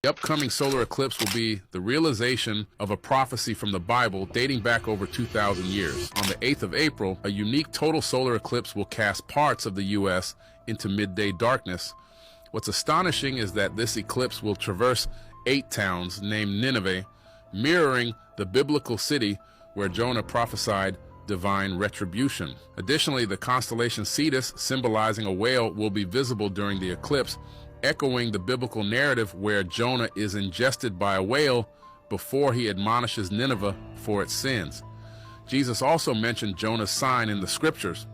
The upcoming solar eclipse will be the realization of a prophecy from the Bible dating back over 2,000 years. On the 8th of April, a unique total solar eclipse will cast parts of the U.S. into midday darkness. What's astonishing is that this eclipse will traverse 8 towns named Nineveh, mirroring the biblical city where Jonah prophesied divine retribution. Additionally, the constellation Cetus, symbolizing a whale, will be visible during the eclipse, echoing the biblical narrative where Jonah is ingested by a whale before he admonishes Nineveh for its sins. Jesus also mentioned Jonah's sign in the scriptures.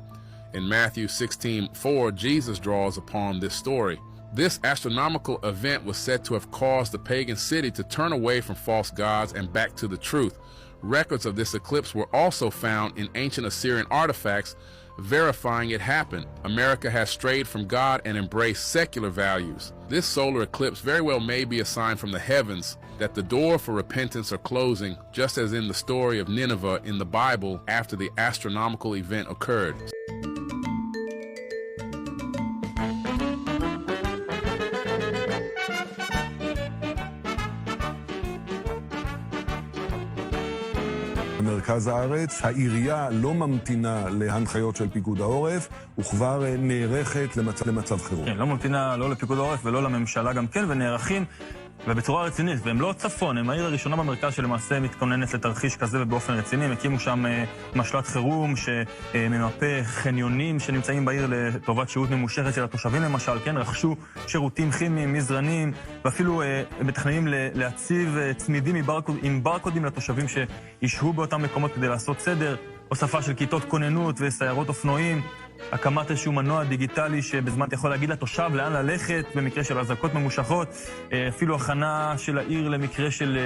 In Matthew 16:4, Jesus draws upon this story. This astronomical event was said to have caused the pagan city to turn away from false gods and back to the truth. Records of this eclipse were also found in ancient Assyrian artifacts, verifying it happened. America has strayed from God and embraced secular values. This solar eclipse very well may be a sign from the heavens that the door for repentance are closing, just as in the story of Nineveh in the Bible after the astronomical event occurred. במרכז הארץ, העירייה לא ממתינה להנחיות של פיקוד העורף, וכבר נערכת למצב חירום. כן, לא ממתינה לא לפיקוד העורף ולא לממשלה גם כן, ונערכים ובצורה רצינית, והם לא צפון, הם העיר הראשונה במרכז שלמעשה מתכוננת לתרחיש כזה ובאופן רציני. הם הקימו שם משל"ט חירום שממפה חניונים שנמצאים בעיר לטובת שהות ממושכת של התושבים למשל, כן, רכשו שירותים כימיים, מזרנים, ואפילו מתכננים להציב צמידים עם ברקודים לתושבים שישהו באותם מקומות כדי לעשות סדר, הוספה של כיתות כוננות וסיירות אופנועים, הקמת איזשהו מנוע דיגטלי שבזמן אתה יכול להגיד לתושב לאן ללכת במקרה של הזעקות ממושכות, אפילו הכנה של העיר למקרה של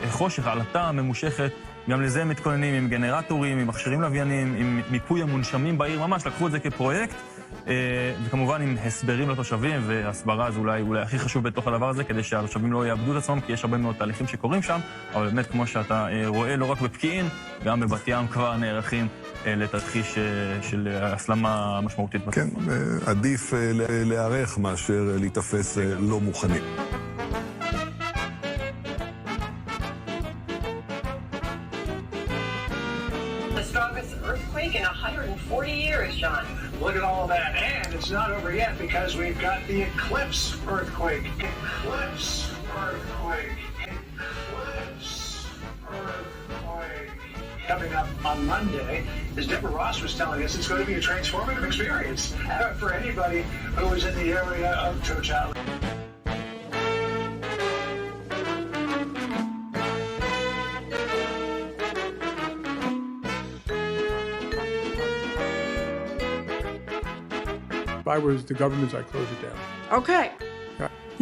חושך, עלטה ממושכת, גם לזה הם מתכוננים עם גנרטורים, עם מכשירים לוויינים, עם מיפוי המונשמים בעיר, ממש לקחו את זה כפרויקט, וכמובן עם הסברים לתושבים, והסברה זה אולי הכי חשוב בתוך הדבר הזה, כדי שהתושבים לא יאבדו את עצמם, כי יש הרבה מאוד תהליכים שקורים שם, אבל באמת כמו שאתה רואה, לא רק בפקיעין, גם בבת ים כבר נערכים לתרחיש של הסלמה משמעותית. כן, עדיף להיערך מאשר להתאפס לא מוכנים. In 140 years, John. Look at all that, and it's not over yet because we've got the eclipse earthquake. Eclipse earthquake. Eclipse earthquake. Coming up on Monday, as Deborah Ross was telling us, it's going to be a transformative experience for anybody who is in the area of totality. If I was the government, I'd close it down. Okay.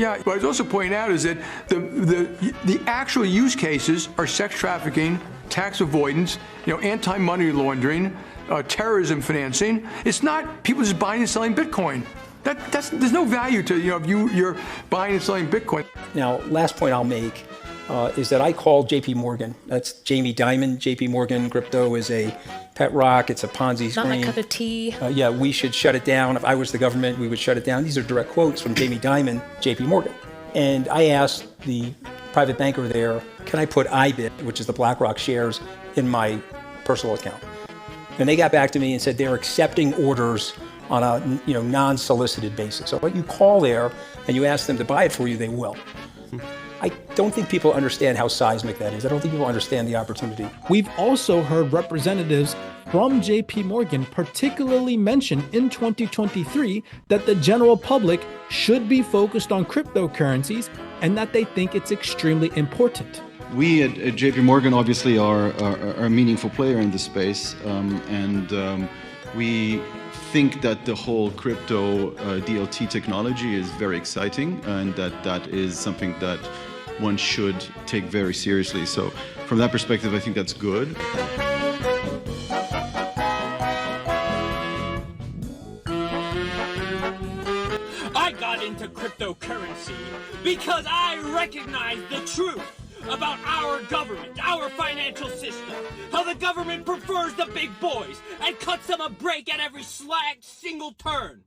Yeah, but I'd also point out is that the actual use cases are sex trafficking, tax avoidance, anti-money laundering, terrorism financing. It's not people just buying and selling Bitcoin. There's no value to if you're buying and selling Bitcoin. Now, last point I'll make is that I called J.P. Morgan. That's Jamie Dimon. J.P. Morgan crypto is a pet rock. It's a Ponzi scheme. Not my cup of tea. Yeah, we should shut it down. If I was the government, we would shut it down. These are direct quotes from Jamie Dimon, J.P. Morgan. And I asked the private banker there, can I put IBIT, which is the BlackRock shares, in my personal account? And they got back to me and said they're accepting orders on a non-solicited basis. So when you call there and you ask them to buy it for you, they will. I don't think people understand how seismic that is. I don't think people understand the opportunity. We've also heard representatives from JP Morgan particularly mention in 2023 that the general public should be focused on cryptocurrencies and that they think it's extremely important. We at JP Morgan obviously are a meaningful player in this space, and we think that the whole crypto DLT technology is very exciting, and that is something that one should take very seriously. So from that perspective, I think that's good. I got into cryptocurrency because I recognize the truth about our government, our financial system, how the government prefers the big boys and cuts them a break at every single turn.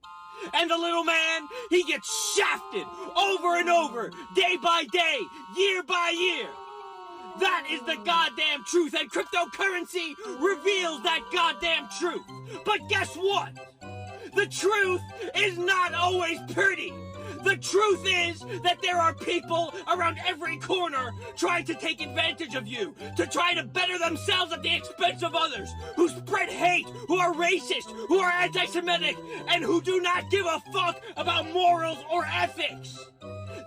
And the little man, he gets shafted over and over, day by day, year by year. That is the goddamn truth, and cryptocurrency reveals that goddamn truth. But guess what? The truth is not always pretty. The truth is that there are people around every corner trying to take advantage of you, to try to better themselves at the expense of others, who spread hate, who are racist, who are anti-Semitic, and who do not give a fuck about morals or ethics.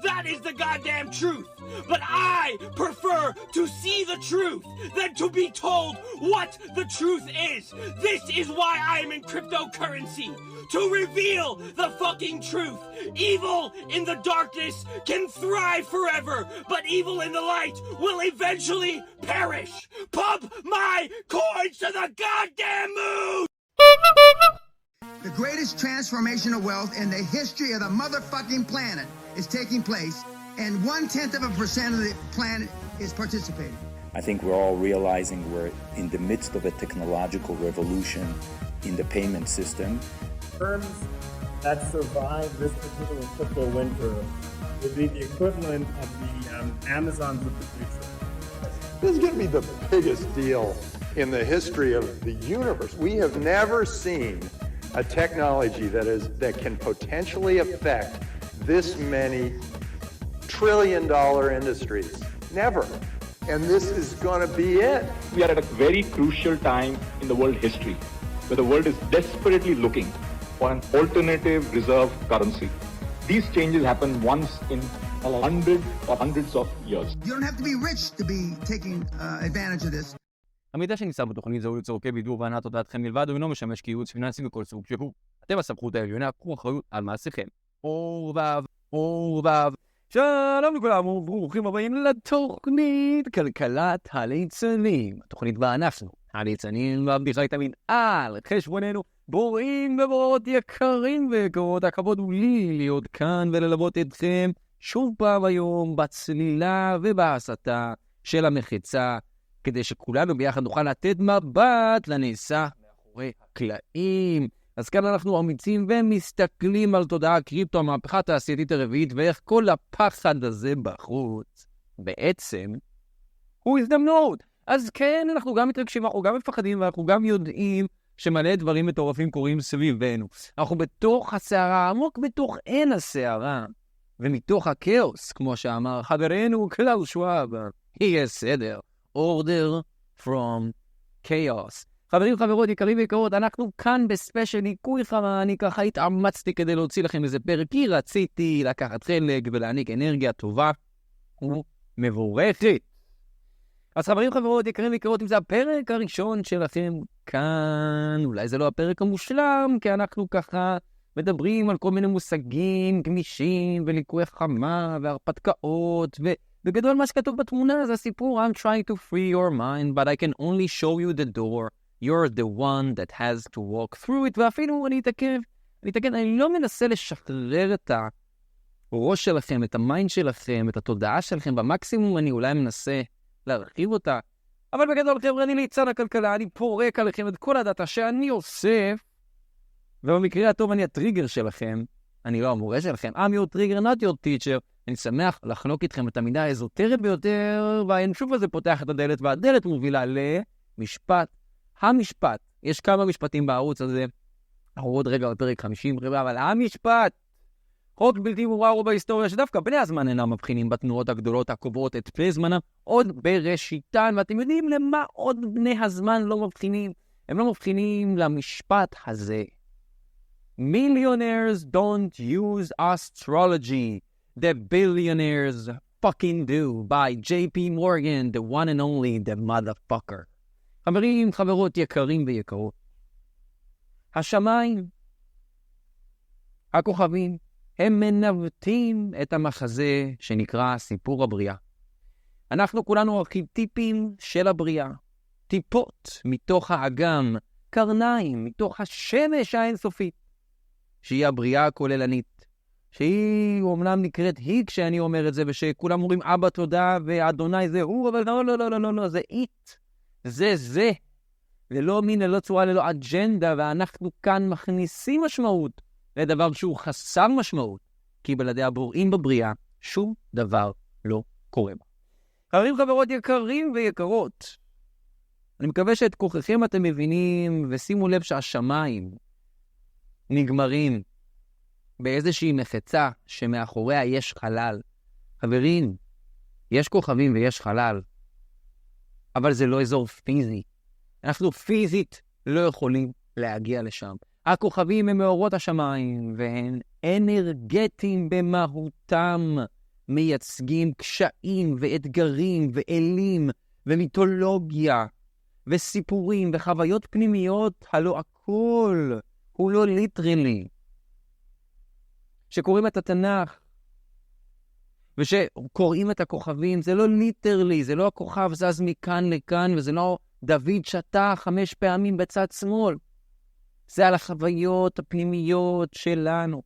That is the goddamn truth. But I prefer to see the truth than to be told what the truth is. This is why I am in cryptocurrency. To reveal the fucking truth. Evil in the darkness can thrive forever, but evil in the light will eventually perish. Pump my coins to the goddamn moon! The greatest transformation of wealth in the history of the motherfucking planet is taking place, and 0.1% of the planet is participating. I think we're all realizing we're in the midst of a technological revolution in the payment system. Firms that survive this particular crypto winter will be the equivalent of the Amazons of the future. This is going to be the biggest deal in the history of the universe. We have never seen a technology that can potentially affect this many trillion-dollar industries. Never. And this is going to be it. We are at a very crucial time in the world history, where the world is desperately looking for an alternative reserve currency. These changes happen once in 100 or hundreds of years. You don't have to be rich to be taking advantage of this. המידע שנמצא בתוכנית זהו לצורכי בידור והנעת הודעתכם בלבד, הוא אינו משמש כייעוץ פיננסי מכל סוג שהוא. אתם הסמכות העליונה, קחו אחריות על מעשיכם. אור ואב. שלום לכולם וברוכים הבאים לתוכנית כלכלת הליצנים. התוכנית בה אנחנו, הליצנים והבדיחה היא תמיד על חשבוננו, בוראים ובורות יקרים ויקרות. הכבוד הוא לי להיות כאן וללוות אתכם שוב פעם היום בצלילה ובהסתה של המחצה, כדי שכולנו ביחד נוכל לתת מבט לנעשה מאחורי הקלעים. אז כאן אנחנו אמיצים ומסתכלים על תודעה הקריפטו, המהפכה התעשייתית הרביעית, ואיך כל הפחד הזה בחוץ בעצם הוא הזדמנות. אז כן, אנחנו גם מתרגשים, אנחנו גם מפחדים, ואנחנו גם יודעים שמלא דברים מטורפים קורים סביבנו. אנחנו בתוך הסערה, עמוק בתוך אין הסערה, ומתוך הכאוס, כמו שאמר חברנו קלאו שוואב, יהיה סדר. Order from chaos. חברים, חברות, יקרים ויקרות, אנחנו כאן בספיישל ליקוי חמה. אני ככה התאמצתי כדי להוציא לכם איזה פרק, כי רציתי לקחת חלק ולהעניק אנרגיה טובה ומבורכת. אז חברים, חברות, יקרים ויקרות, אם זה הפרק הראשון שלכם כאן, אולי זה לא הפרק המושלם, כי אנחנו ככה מדברים על כל מיני מושגים גמישים וליקוי חמה והרפתקאות בגדול מה שכתוב בתמונה זה הסיפור I'm trying to free your mind but I can only show you the door. You're the one that has to walk through it. ואפילו אני אתעכב, אני לא מנסה לשחרר את הראש שלכם, את המיינד שלכם, את התודעה שלכם. במקסימום אני אולי מנסה להרחיב אותה. אבל בגדול חבר'ה, אני ליצן הכלכלה, אני פורק עליכם את כל הדאטה שאני אוסף, ובמקרה הטוב אני הטריגר שלכם. אני לא המורה שלכם. I'm your trigger, not your teacher. אני שמח לחלוק איתכם את המידה האזוטרית ביותר, והאנשוף הזה פותח את הדלת, והדלת מובילה למשפט. המשפט. יש כמה משפטים בערוץ הזה. אנחנו עוד רגע בפרק 50, אבל המשפט. חוק בלתי מורר בהיסטוריה, שדווקא בני הזמן אינם מבחינים בתנועות הגדולות הקובעות את פני זמנם עוד בראשיתן, ואתם יודעים למה עוד בני הזמן לא מבחינים? הם לא מבחינים למשפט הזה. Millionaires don't use astrology. The billionaires fucking do. By JP Morgan, the one and only, the motherfucker. חברים, חברות יקרים ויקרות. השמיים, הכוכבים, הם מנווטים את המחזה שנקרא סיפור הבריאה. אנחנו כולנו ארכיטיפים של הבריאה. טיפות מתוך האגם, קרניים מתוך השמש האינסופית, שהיא הבריאה הכוללנית. שהיא אומנם נקראת היא כשאני אומר את זה, ושכולם אומרים אבא תודה ואדוני זה הוא, אבל לא, זה it. זה. ללא מין, ללא צורה, ללא אג'נדה, ואנחנו כאן מכניסים משמעות לדבר שהוא חסר משמעות, כי בלעדי הבוראים בבריאה, שום דבר לא קורה בה. חברים, חברות יקרים ויקרות, אני מקווה שאת כוחכם אתם מבינים, ושימו לב שהשמיים נגמרים באיזושהי מחצה שמאחוריה יש חלל. חברים, יש כוכבים ויש חלל, אבל זה לא אזור פיזי. אנחנו פיזית לא יכולים להגיע לשם. הכוכבים הם מאורות השמיים, והם אנרגטיים במהותם, מייצגים קשיים ואתגרים ואלים ומיתולוגיה וסיפורים וחוויות פנימיות, הלא הכל הוא לא ליטרלי. שקוראים את התנ"ך ושקוראים את הכוכבים, זה לא ליטרלי, זה לא הכוכב זז מכאן לכאן, וזה לא דוד שתה 5 פעמים בצד שמאל. זה על החוויות הפנימיות שלנו.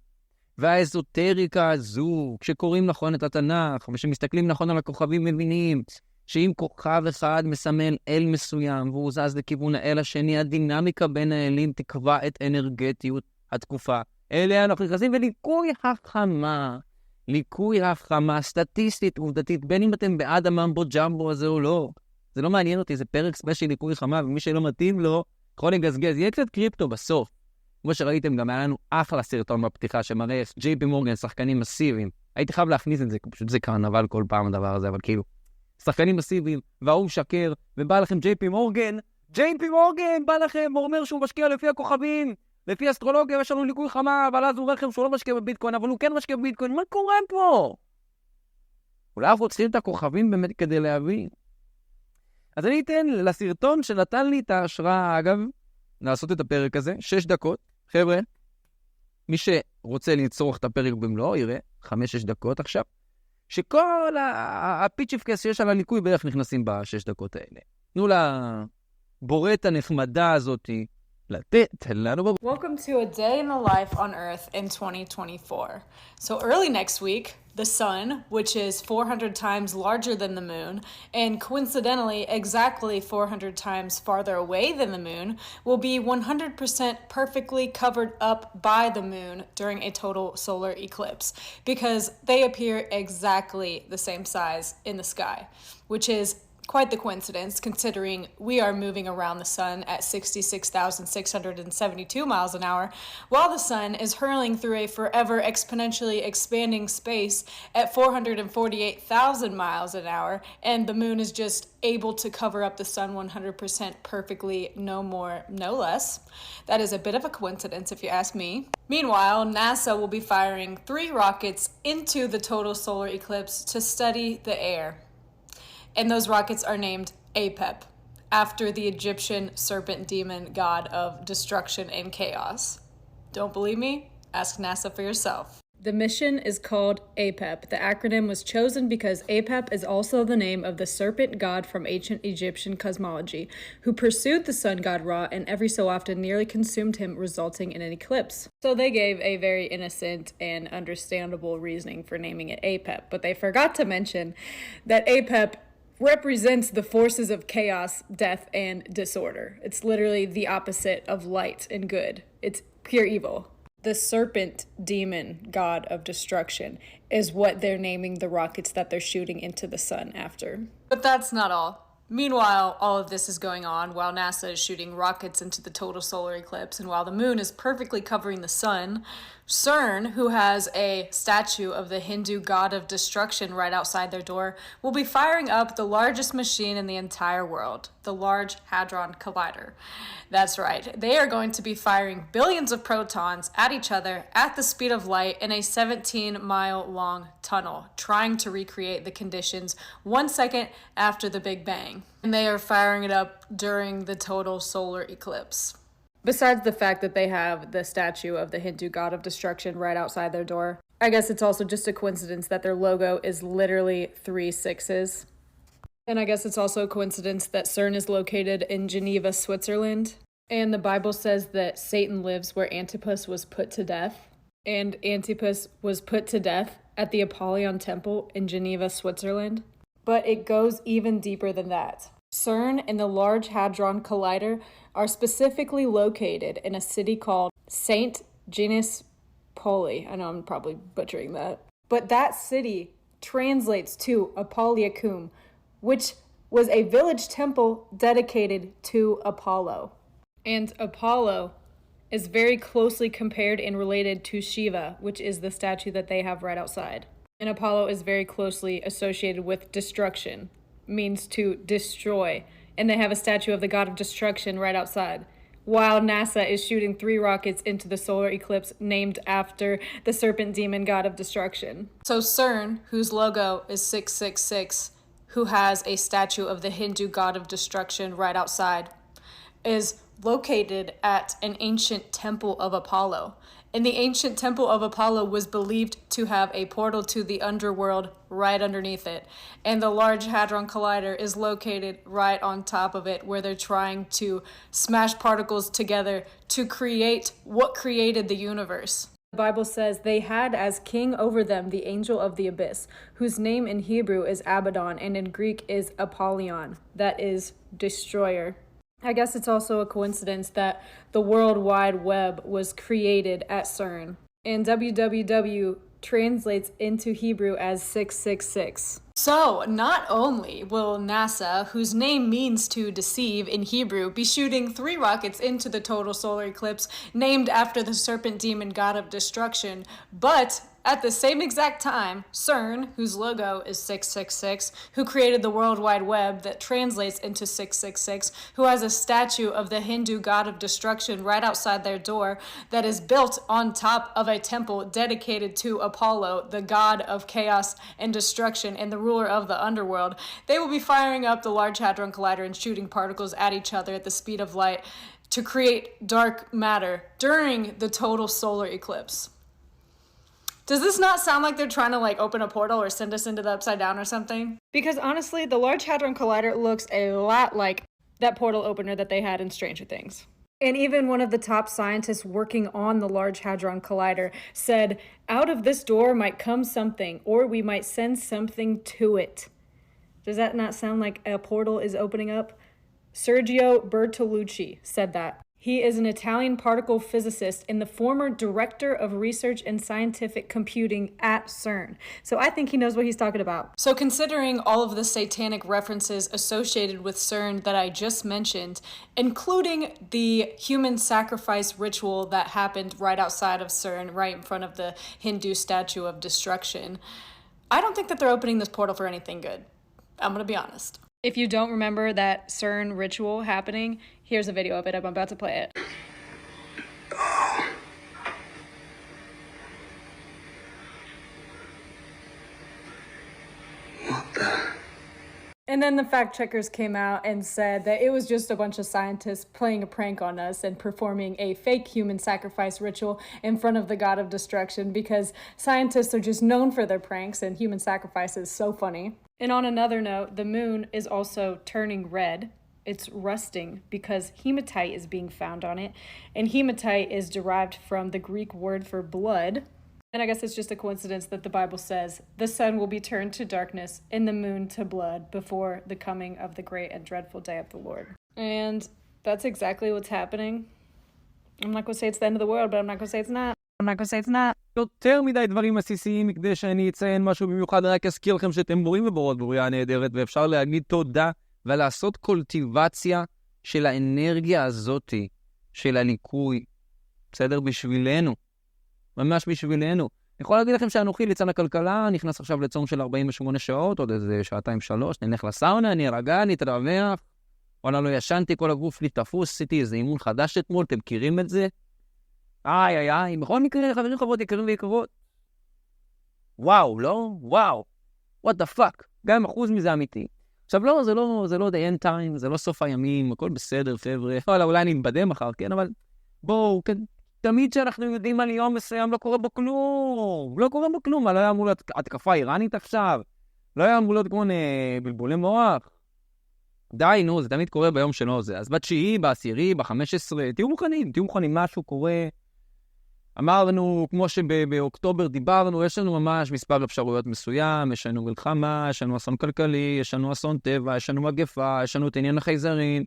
והאזוטריקה הזו, כשקוראים נכון את התנ"ך, ושמסתכלים נכון על הכוכבים, מבינים שאם כוכב אחד מסמל אל מסוים, והוא זז לכיוון האל השני, הדינמיקה בין האלים תקבע את אנרגטיות התקופה. אלה אנחנו נכנסים וליקוי החמה. ליקוי החמה, סטטיסטית, עובדתית, בין אם אתם בעד הממבו ג'מבו הזה או לא. זה לא מעניין אותי, זה פרק ספיישל ליקוי חמה, ומי שלא מתאים לו, יכול לגזגז. יהיה קצת קריפטו בסוף. כמו שראיתם, גם היה לנו אחלה סרטון בפתיחה שמראה איך ג'יי.פי מורגן, שחקנים מסיביים. הייתי חייב להכניס את זה, פשוט זה קרנבל כל פעם הדבר הזה, אבל כאילו, שחקנים מסיביים, והוא משקר, ובא לכם ג'יי.פי מורגן, בא לכם, הוא אומר שהוא משקיע לפי הכוכבים, לפי אסטרולוגיה, יש לנו ליקוי חמה, אבל אז הוא אומר לכם שהוא לא משקיע בביטקוין, אבל הוא כן משקיע בביטקוין. מה קורה פה? אולי אנחנו צריכים את הכוכבים באמת כדי להבין. אז אני אתן לסרטון שנתן לי את ההשראה, אגב, לעשות את הפרק הזה, 6 דקות. חבר'ה, מי שרוצה לצורך את הפרק במלואו, יראה 5-6 דקות עכשיו, שכל הפיצ'יפקס שיש על הליקוי בערך נכנסים ב6 דקות האלה. תנו לבורט הנחמדה הזאת לתת לנו. Welcome to a day in the life on Earth in 2024. So early next week, the sun, which is 400 times larger than the moon, and coincidentally exactly 400 times farther away than the moon, will be 100% perfectly covered up by the moon during a total solar eclipse, because they appear exactly the same size in the sky, which is quite the coincidence, considering we are moving around the sun at 66,672 miles an hour, while the sun is hurling through a forever exponentially expanding space at 448,000 miles an hour, and the moon is just able to cover up the sun 100% perfectly, no more, no less. That is a bit of a coincidence if you ask me. Meanwhile, NASA will be firing 3 rockets into the total solar eclipse to study the air. And those rockets are named APEP, after the Egyptian serpent demon god of destruction and chaos. Don't believe me? Ask NASA for yourself. The mission is called APEP. The acronym was chosen because APEP is also the name of the serpent god from ancient Egyptian cosmology, who pursued the sun god Ra and every so often nearly consumed him, resulting in an eclipse. So they gave a very innocent and understandable reasoning for naming it APEP, but they forgot to mention that APEP represents the forces of chaos, death, and disorder. It's literally the opposite of light and good. It's pure evil. The serpent demon god of destruction is what they're naming the rockets that they're shooting into the sun after. But that's not all. Meanwhile, all of this is going on while NASA is shooting rockets into the total solar eclipse, and while the moon is perfectly covering the sun, CERN, who has a statue of the Hindu god of destruction right outside their door, will be firing up the largest machine in the entire world, the Large Hadron Collider. That's right, they are going to be firing billions of protons at each other at the speed of light in a 17-mile-long tunnel, trying to recreate the conditions 1 second after the Big Bang. And they are firing it up during the total solar eclipse. Besides the fact that they have the statue of the Hindu god of destruction right outside their door, I guess it's also just a coincidence that their logo is literally 3 6s. And I guess it's also a coincidence that CERN is located in Geneva, Switzerland. And the Bible says that Satan lives where Antipas was put to death. And Antipas was put to death at the Apollyon Temple in Geneva, Switzerland. But it goes even deeper than that. CERN and the Large Hadron Collider are specifically located in a city called St. Genus Poli. I know I'm probably butchering that. But that city translates to Apolliacum, which was a village temple dedicated to Apollo. And Apollo is very closely compared and related to Shiva, which is the statue that they have right outside. And Apollo is very closely associated with destruction, means to destroy. And they have a statue of the god of destruction right outside, while NASA is shooting 3 rockets into the solar eclipse named after the serpent demon god of destruction. So CERN, whose logo is 666, who has a statue of the Hindu god of destruction right outside, is located at an ancient temple of Apollo. And the ancient temple of Apollo was believed to have a portal to the underworld right underneath it. And the Large Hadron Collider is located right on top of it, where they're trying to smash particles together to create what created the universe. The Bible says they had as king over them the angel of the abyss, whose name in Hebrew is Abaddon and in Greek is Apollyon, that is destroyer. I guess it's also a coincidence that the World Wide Web was created at CERN, and www translates into Hebrew as 666. So, not only will NASA, whose name means to deceive in Hebrew, be shooting 3 rockets into the total solar eclipse named after the serpent demon god of destruction, but at the same exact time, CERN, whose logo is 666, who created the World Wide Web that translates into 666, who has a statue of the Hindu god of destruction right outside their door that is built on top of a temple dedicated to Apollo, the god of chaos and destruction and the ruler of the underworld, they will be firing up the Large Hadron Collider and shooting particles at each other at the speed of light to create dark matter during the total solar eclipse. Does this not sound like they're trying to open a portal or send us into the upside down or something? Because honestly, the Large Hadron Collider looks a lot like that portal opener that they had in Stranger Things. And even one of the top scientists working on the Large Hadron Collider said, out of this door might come something, or we might send something to it. Does that not sound like a portal is opening up? Sergio Bertolucci said that. He is an Italian particle physicist and the former director of research and scientific computing at CERN. So I think he knows what he's talking about. So considering all of the satanic references associated with CERN that I just mentioned, including the human sacrifice ritual that happened right outside of CERN, right in front of the Hindu statue of destruction, I don't think that they're opening this portal for anything good. I'm gonna be honest. If you don't remember that CERN ritual happening, here's a video of it. I'm about to play it. Oh. What the? And then the fact checkers came out and said that it was just a bunch of scientists playing a prank on us and performing a fake human sacrifice ritual in front of the god of destruction, because scientists are just known for their pranks and human sacrifice is so funny. And on another note, the moon is also turning red. It's rusting because hematite is being found on it. And hematite is derived from the Greek word for blood. And I guess it's just a coincidence that the Bible says the sun will be turned to darkness and the moon to blood before the coming of the great and dreadful day of the Lord. And that's exactly what's happening. I'm not going to say it's the end of the world, but I'm not going to say it's not. I'm not going to say it's not. יותר מדי דברים עסיסיים מכדי שאני אציין משהו במיוחד, רק אזכיר לכם שאתם בורים ובורות בריאה נהדרת, ואפשר להגיד תודה ולעשות קולטיבציה של האנרגיה הזאת, של הליקוי, בסדר? בשבילנו. ממש בשבילנו. אני יכול להגיד לכם שאנוכי ליצן הכלכלה, נכנס עכשיו לצום של 48 שעות, עוד איזה 2-3, נלך לסאונה, אני ארגע, נתרווח, וואלה לא ישנתי, כל הגוף שלי תפוס, עשיתי איזה אימון חדש אתמול, אתם מכירים את זה? איי, בכל מקרה, חברים חברות יקרים ויקרות. וואו, לא? וואו. What the fuck? גם אחוז מזה אמיתי. עכשיו לא, זה לא the end time, זה לא סוף הימים, הכל בסדר, חבר'ה. אולי אני מבדם מחר, כן? אבל בואו, תמיד שאנחנו יודעים על יום מסוים לא קורה בו כלום. לא קורה בו כלום. לא היה אמור להיות התקפה איראנית עכשיו. לא היה אמור להיות כמו בלבולי מוח. די, נו, זה תמיד קורה ביום שלו זה. אז ב9, ב10, ב15, תהיו מוכנים, משהו קורה. אמרנו, כמו שבאוקטובר דיברנו, יש לנו ממש מספר אפשרויות מסוים, יש לנו מלחמה, יש לנו אסון כלכלי, יש לנו אסון טבע, יש לנו מגפה, יש לנו את עניין החייזרים,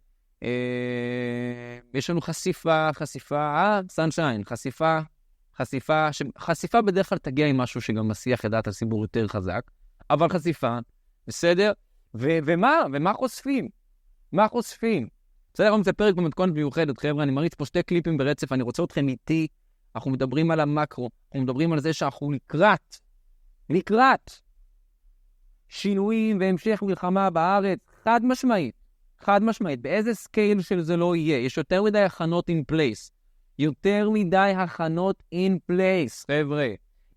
יש לנו חשיפה, סנשיין, חשיפה, חשיפה בדרך כלל תגיע עם משהו שגם מסיח את דעת הציבור יותר חזק, אבל חשיפה, בסדר? ומה חושפים? מה חושפים? בסדר, היום זה פרק במתכונת מיוחדת, חבר'ה, אני מריץ פה 2 קליפים ברצף, אני רוצה אתכם איתי, אנחנו מדברים על המקרו, אנחנו מדברים על זה שאנחנו לקראת שינויים והמשך מלחמה בארץ, חד משמעית, באיזה סקייל של זה לא יהיה, יש יותר מדי הכנות in place, חבר'ה,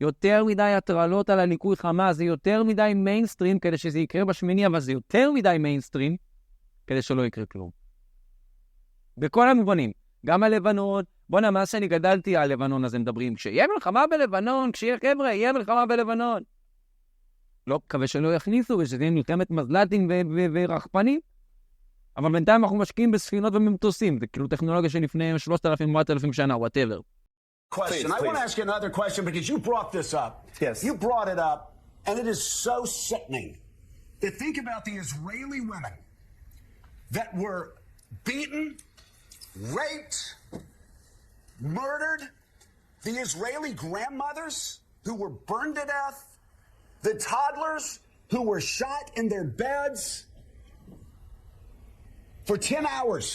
יותר מדי הטרלות על הליקוי חמה, זה יותר מדי מיינסטרים כדי שזה יקרה בשמיני, אבל זה יותר מדי מיינסטרים כדי שלא יקרה כלום. בכל המובנים, גם הלבנון, מה שאני גדלתי על לבנון, אז הם מדברים, כשיהיה מלחמה בלבנון, יהיה מלחמה בלבנון. לא, מקווה שלא יכניסו, ושזה יהיה מלחמת מזל"טים ורחפנים, אבל בינתיים אנחנו משקיעים בספינות ומטוסים, זה כאילו טכנולוגיה שלפני 3,000-4,000 שנה, whatever. Question. I want to ask you another question because you brought this up. Yes. You brought it up, and it is so sickening to think about the Israeli women that were beaten, raped, murdered, the Israeli grandmothers who were burned to death, the toddlers who were shot in their beds for 10 hours.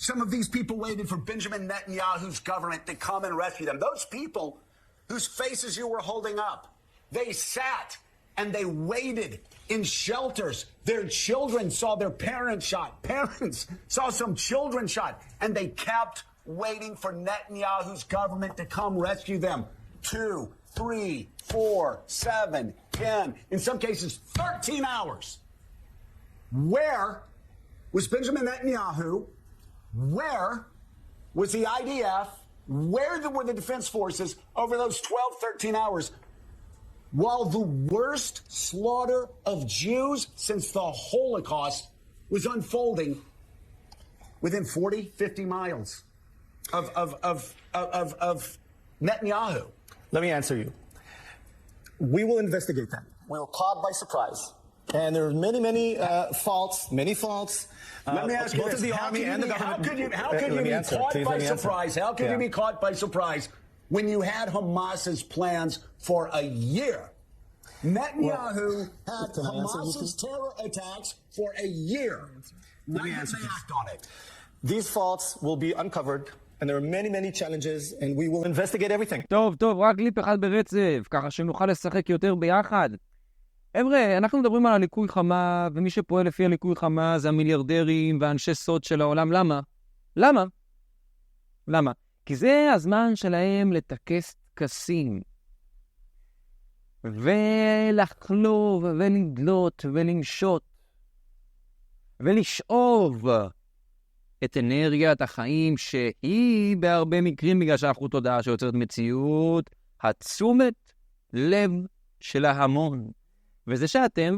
Some of these people waited for Benjamin Netanyahu's government to come and rescue them. Those people whose faces you were holding up, they sat and they waited in shelters. Their children saw their parents shot. Parents saw some children shot. And they kept waiting for Netanyahu's government to come rescue them. 2, 3, 4, 7, 10, in some cases 13 hours. Where was Benjamin Netanyahu? Where was the IDF? Where were the defense forces over those 12, 13 hours while the worst slaughter of Jews since the Holocaust was unfolding within 40, 50 miles of Netanyahu? Let me answer you. We will investigate that. We were caught by surprise. And there are many faults. Let me ask you both this. of the Army and the government. How could you be caught by surprise? How could you be caught by surprise when you had Hamas's plans for a year? Netanyahu had Hamas's terror attacks for a year. Let me answer this. Act on it. These faults will be uncovered, and there are many challenges, and we will investigate everything. טוב, רק קליפ אחד ברצף, ככה שנוכל לשחק יותר ביחד. חבר'ה, אנחנו מדברים על הליקוי חמה, ומי שפועל לפי הליקוי חמה זה המיליארדרים והאנשי סוד של העולם. למה? כי זה הזמן שלהם לטכס טקסים. ולחלוב, ולדלות, ולמשות, ולשאוב את אנרגיית החיים שהיא בהרבה מקרים, בגלל שאנחנו תודעה שיוצרת מציאות, התשומת לב של ההמון. וזה שאתם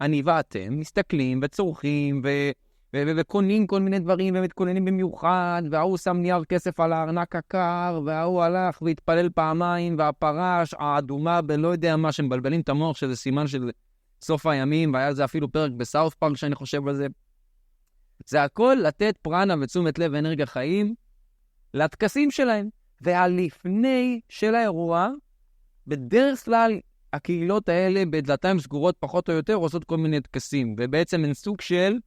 אני ואתם, מסתכלים וצורכים וקונים כל מיני דברים ומתכוננים במיוחד, והוא שם נייר כסף על הארנק הקר, והוא הלך והתפלל פעמיים, והפרש האדומה בלא יודע מה, שמבלבלים את המוח, שזה סימן של סוף הימים, והיה זה אפילו פרק בסאוף פארק שאני חושב על זה. זה הכל לתת פרנה ותשומת לב ואנרגיה חיים לטקסים שלהם. והלפני של האירוע, בדרך כלל הקהילות האלה בדלתיים סגורות פחות או יותר עושות כל מיני טקסים, ובעצם הן סוג של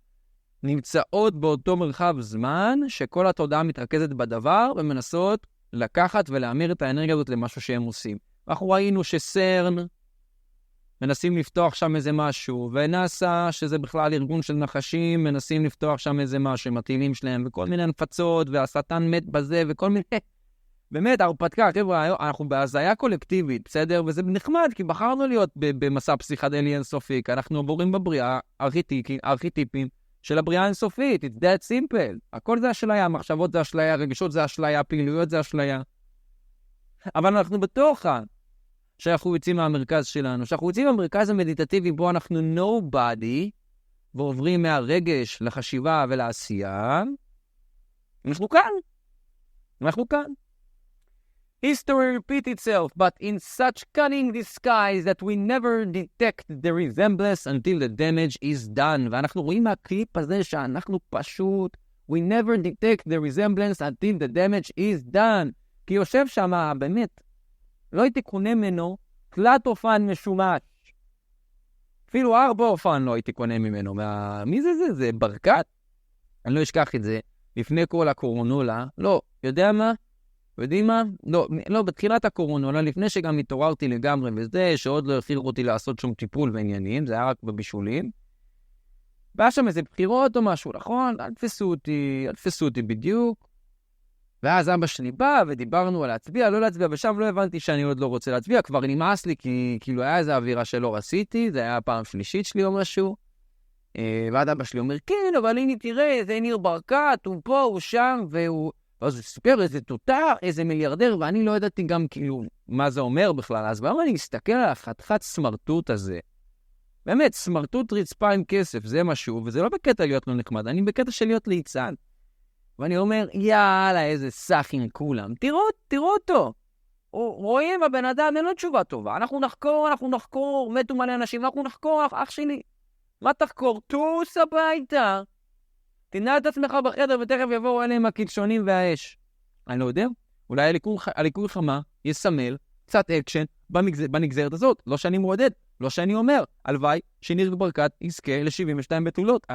נמצאות באותו מרחב זמן שכל התודעה מתרכזת בדבר ומנסות לקחת ולאמיר את האנרגיה הזאת למשהו שהם עושים. אנחנו ראינו שסרן מנסים לפתוח שם איזה משהו, ונאסא, שזה בכלל ארגון של נחשים, מנסים לפתוח שם איזה משהו עם הטילים שלהם, וכל מיני נפצות, והשטן מת בזה, וכל מיני... באמת, ההרפתקה, חבר'ה, אנחנו בהזיה קולקטיבית, בסדר? וזה נחמד, כי בחרנו להיות במסע פסיכדלי אינסופי, כי אנחנו עבורים בבריאה, ארכיטיפים של הבריאה אינסופית, it's that simple. הכל זה אשליה, המחשבות זה אשליה, רגשות זה אשליה, פעילויות זה אשליה. אבל אנחנו בתוכה, שאנחנו יוצאים מהמרכז שלנו, שאנחנו יוצאים מהמרכז המדיטטיבי, בו אנחנו nobody, ועוברים מהרגש לחשיבה ולעשייה, אנחנו כאן. History repeats itself, but in such cunning disguise that we never detect the resemblance until the damage is done. ואנחנו רואים מהקליפ הזה שאנחנו פשוט, we never detect the resemblance until the damage is done. כי יושב שם, באמת, לא הייתי קונה ממנו תלת אופן משומש. אפילו 4 אופן לא הייתי קונה ממנו. מי זה? זה ברקת? אני לא אשכח את זה. לפני כל הקורונולה, לא, יודע מה? יודעים מה? לא, בתחילת הקורונולה, לפני שגם התעוררתי לגמרי וזה, שעוד לא הכריחו אותי לעשות שום טיפול ועניינים, זה היה רק בבישולים. והיה שם איזה בחירות או משהו, נכון? אל תפסו אותי בדיוק. ואז אבא שלי בא ודיברנו על להצביע, לא להצביע, ושם לא הבנתי שאני עוד לא רוצה להצביע, כבר נמאס לי, כי כאילו היה איזו אווירה שלא רציתי, זה היה הפעם שלישית שלי או משהו. ועד אבא שלי אומר, כן, אבל הנה תראה, זה ניר ברקת, הוא פה, הוא שם, ואז הוא סיפר איזה תותח, איזה מיליארדר, ואני לא ידעתי גם כאילו מה זה אומר בכלל. אז ואומר, אני מסתכל על החתיכת סמרטוט הזה. באמת, סמרטוט רצפה עם כסף, זה משהו, וזה לא בקטע להיות לא נחמד, אני בקטע של להיות ליצן. ואני אומר, יאללה, איזה סאחים כולם. תראו אותו. רואים, הבן אדם, אין לו תשובה טובה. אנחנו נחקור, מתו מלא אנשים, אנחנו נחקור, אח שלי. מה תחקור? טוס הביתה. תנעל את עצמך בחדר ותכף יבואו אליהם הקלשונים והאש. אני לא יודע, אולי הליקוי חמה יסמל קצת אקשן בנגזרת הזאת. לא שאני מועדד, לא שאני אומר. הלוואי שניר ברקת יזכה ל-72 בתולות.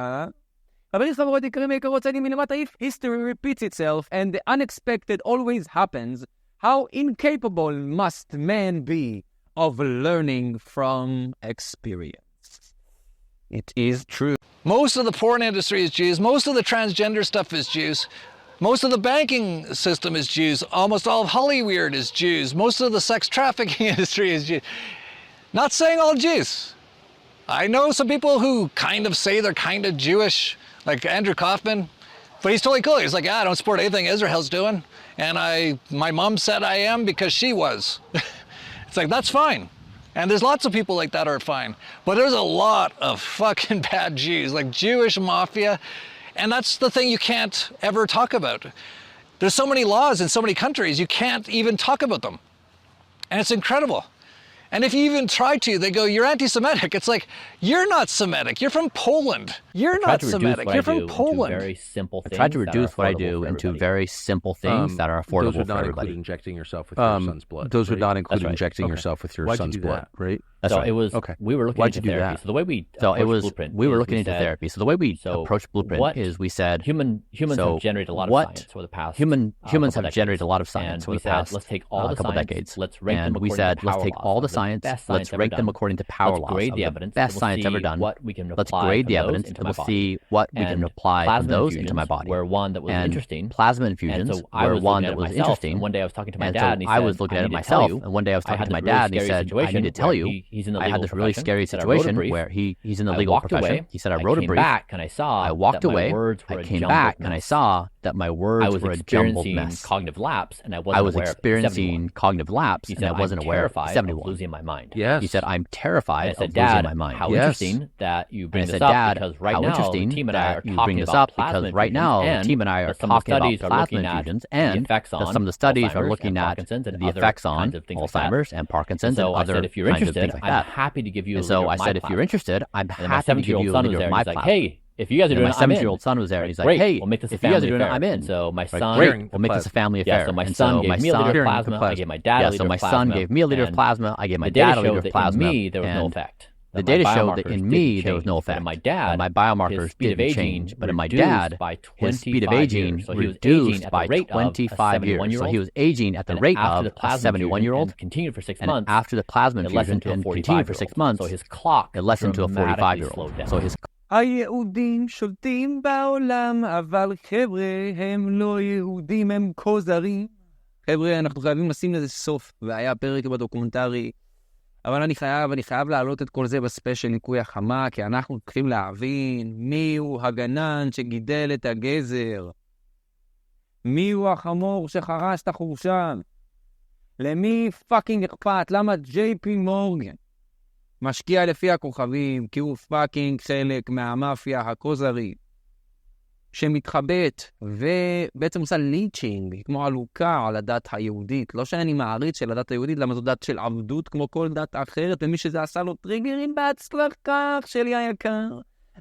חברים, חברות יקרים ויקרות, צעדים מלמטה. If history repeats itself and the unexpected always happens, how incapable must man be of learning from experience? It is true. Most of the porn industry is Jews. Most of the transgender stuff is Jews. Most of the banking system is Jews. Almost all of Hollywood is Jews. Most of the sex trafficking industry is Jews. Not saying all Jews. I know some people who kind of say they're kind of Jewish, like Andrew Kaufman, but he's totally cool. He's like, I don't support anything Israel's doing, and my mom said I am because she was. It's like, that's fine. And there's lots of people like that are fine. But there's a lot of fucking bad Jews, like Jewish mafia. And that's the thing you can't ever talk about. There's so many laws in so many countries, you can't even talk about them. And it's incredible. And if you even try to, they go, you're anti-Semitic. It's like, you're not Semitic. You're from Poland. You're not Semitic. You're from Poland. I tried to reduce what I do into very simple things that are affordable for everybody. Injecting yourself with your son's blood. Those would not include injecting yourself with your son's blood, right? That's right. It was, we were looking into therapy. So the way we approach Blueprint is we said, humans have generated a lot of science for the past humans have generated a lot of science for the past let's take all the couple science, decades. Let's rank them according to power laws. Let's rank them according to power laws. Grade the evidence. Best science ever done. Let's grade the evidence and we'll see what we can apply from those into my body. Were one that was interesting. Plasma infusions were one that was interesting. One day I was talking to my dad and he said, I was looking at it myself. And one day I was talking to my dad and he said, I need to tell you, I had this really scary situation where he's in the legal profession. He said, I wrote a brief. I walked away. I came back and I saw that my words were a jumbled mess. Cognitive lapse and I was experiencing cognitive lapse and I wasn't aware of 71. Losing my mind. Yes. He said, I'm terrified of losing my mind. How interesting that you bring this up because right now the team and I are talking about plasma infusions and some of the studies are looking at the effects on Alzheimer's and Parkinson's and other kinds of things like that. Happy to give you a so I said, if you're interested, I'm happy to give you a liter of my plasma. Hey, if you guys are doing it, my 7-year-old son was there, and he's like, "Hey, we'll make this if you guys are doing it, I'm in." So my son, great, we'll make this a family affair. So my son gave me a liter of plasma. I gave my dad a liter of plasma. So my son gave me a liter of plasma. I gave my dad a liter of plasma. In me, there was no effect. The data showed that in me there was no effect. My dad, my biomarkers didn't change, but in my dad, his speed of aging reduced by 25 years. So he was aging at the rate of a 71-year-old. Continued for 6 months. And after the plasma infusion and continued for 6 months, so his clock it lessened to a 45-year-old. So his היהודים שולטים בעולם, אבל חבר'ה הם לא יהודים, הם כוזרים. חבר'ה, אנחנו חייבים לשים לזה סוף, והיה פרק בדוקומנטרי, אבל אני חייב להעלות את כל זה בספיישל ליקוי החמה, כי אנחנו צריכים להבין מיהו הגנן שגידל את הגזר. מיהו החמור שחרש את החורשה. למי פאקינג אכפת? למה JP מורגן משקיע לפי הכוכבים, כי הוא פאקינג חלק מהמאפיה הכוזרי, שמתחבט ובעצם עושה ליצ'ינג, כמו עלוקה על הדת היהודית. לא שאני מעריץ של הדת היהודית, למה זו דת של עבדות כמו כל דת אחרת, ומי שזה עשה לו טריגרים בהצלחה, שלי היקר.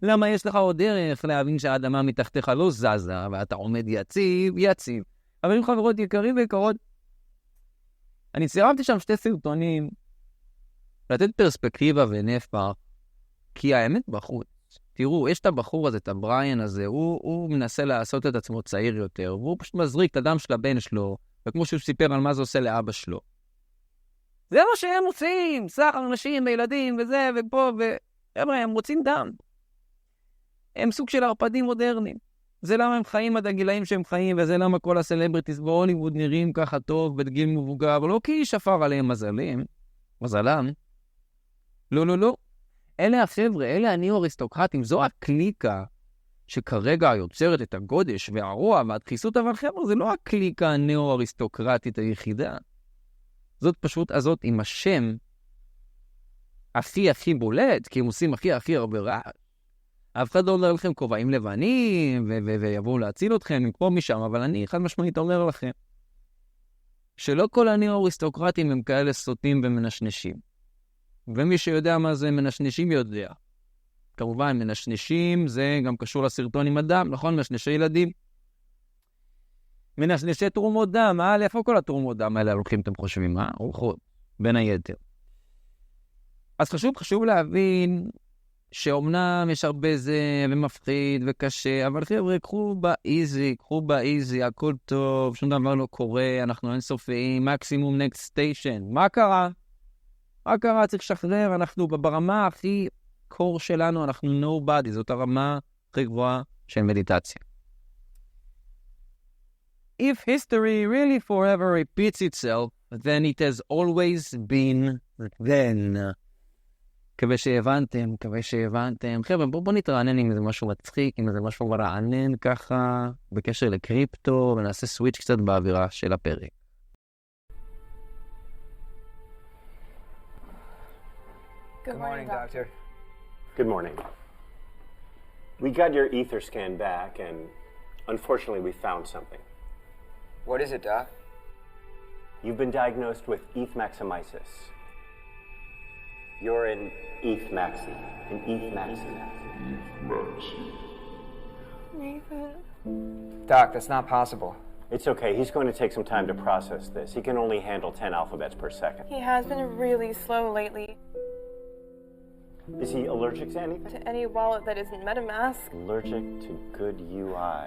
למה יש לך עוד דרך להבין שהאדמה מתחתיך לא זזה, ואתה עומד יציב. אבל עם חברות יקרים ויקרות, אני צירפתי שם שתי סרטונים, לתת פרספקטיבה ונפח, כי האמת בחוץ. תראו, יש את הבחור הזה, את הבריין הזה, הוא מנסה לעשות את עצמו צעיר יותר, והוא פשוט מזריק את הדם של הבן שלו, וכמו שהוא סיפר על מה זה עושה לאבא שלו. זה מה שהם עושים, סחר אנשים וילדים וזה ופה, הם רוצים דם. הם סוג של ערפדים מודרניים. זה למה הם חיים עד הגילאים שהם חיים, וזה למה כל הסלבריטיז בהוליווד נראים ככה טוב בגיל מבוגר, אבל לא כי שפר עליהם מזלם. לא. אלה החבר'ה, אלה הניאו-אריסטוקרטים, זו הקליקה שכרגע יוצרת את הגודש והרוע והדחיסות, אבל חבר'ה, זה לא הקליקה הניאו-אריסטוקרטית היחידה. זאת פשוט הזאת עם השם הכי בולט, כי הם עושים הכי הרבה רע. אף אחד לא אומר לכם כובעים לבנים, ויבואו להציל אתכם, מפה משם, אבל אני חד משמעית אומר לכם, שלא כל הניאו-אריסטוקרטים הם כאלה סוטים ומנשנשים. ומי שיודע מה זה מנשנשים יודע. כמובן, מנשנשים זה גם קשור לסרטון עם הדם, נכון? מנשנשי ילדים. מנשנשי תרומות דם, איפה כל התרומות דם האלה הולכים, אתם חושבים, הולכות, בין היתר. אז חשוב להבין שאומנם יש הרבה זה ומפחיד וקשה, אבל חבר'ה, קחו באיזי, הכל טוב, שום דבר לא קורה, אנחנו אינסופיים, מקסימום נקסט סטיישן. מה קרה? צריך לשחרר, אנחנו ברמה הכי קור שלנו, אנחנו nobody, זאת הרמה הכי גבוהה של מדיטציה. If history really forever repeats itself, then it has always been then. מקווה שהבנתם. חבר'ה, בואו נתרענן עם איזה משהו מצחיק, עם איזה משהו מרענן ככה, בקשר לקריפטו, ונעשה סוויץ' קצת באווירה של הפרק. Good morning, Doctor. Good morning. We got your ether scan back, and unfortunately we found something. What is it, Doc? You've been diagnosed with ETH maximisis. You're an ETH maxi. Nathan. Doc, that's not possible. It's okay. He's going to take some time to process this. He can only handle 10 alphabets per second. He has been really slow lately. Is he allergic to anything? To any wallet that isn't MetaMask. Allergic to good UI.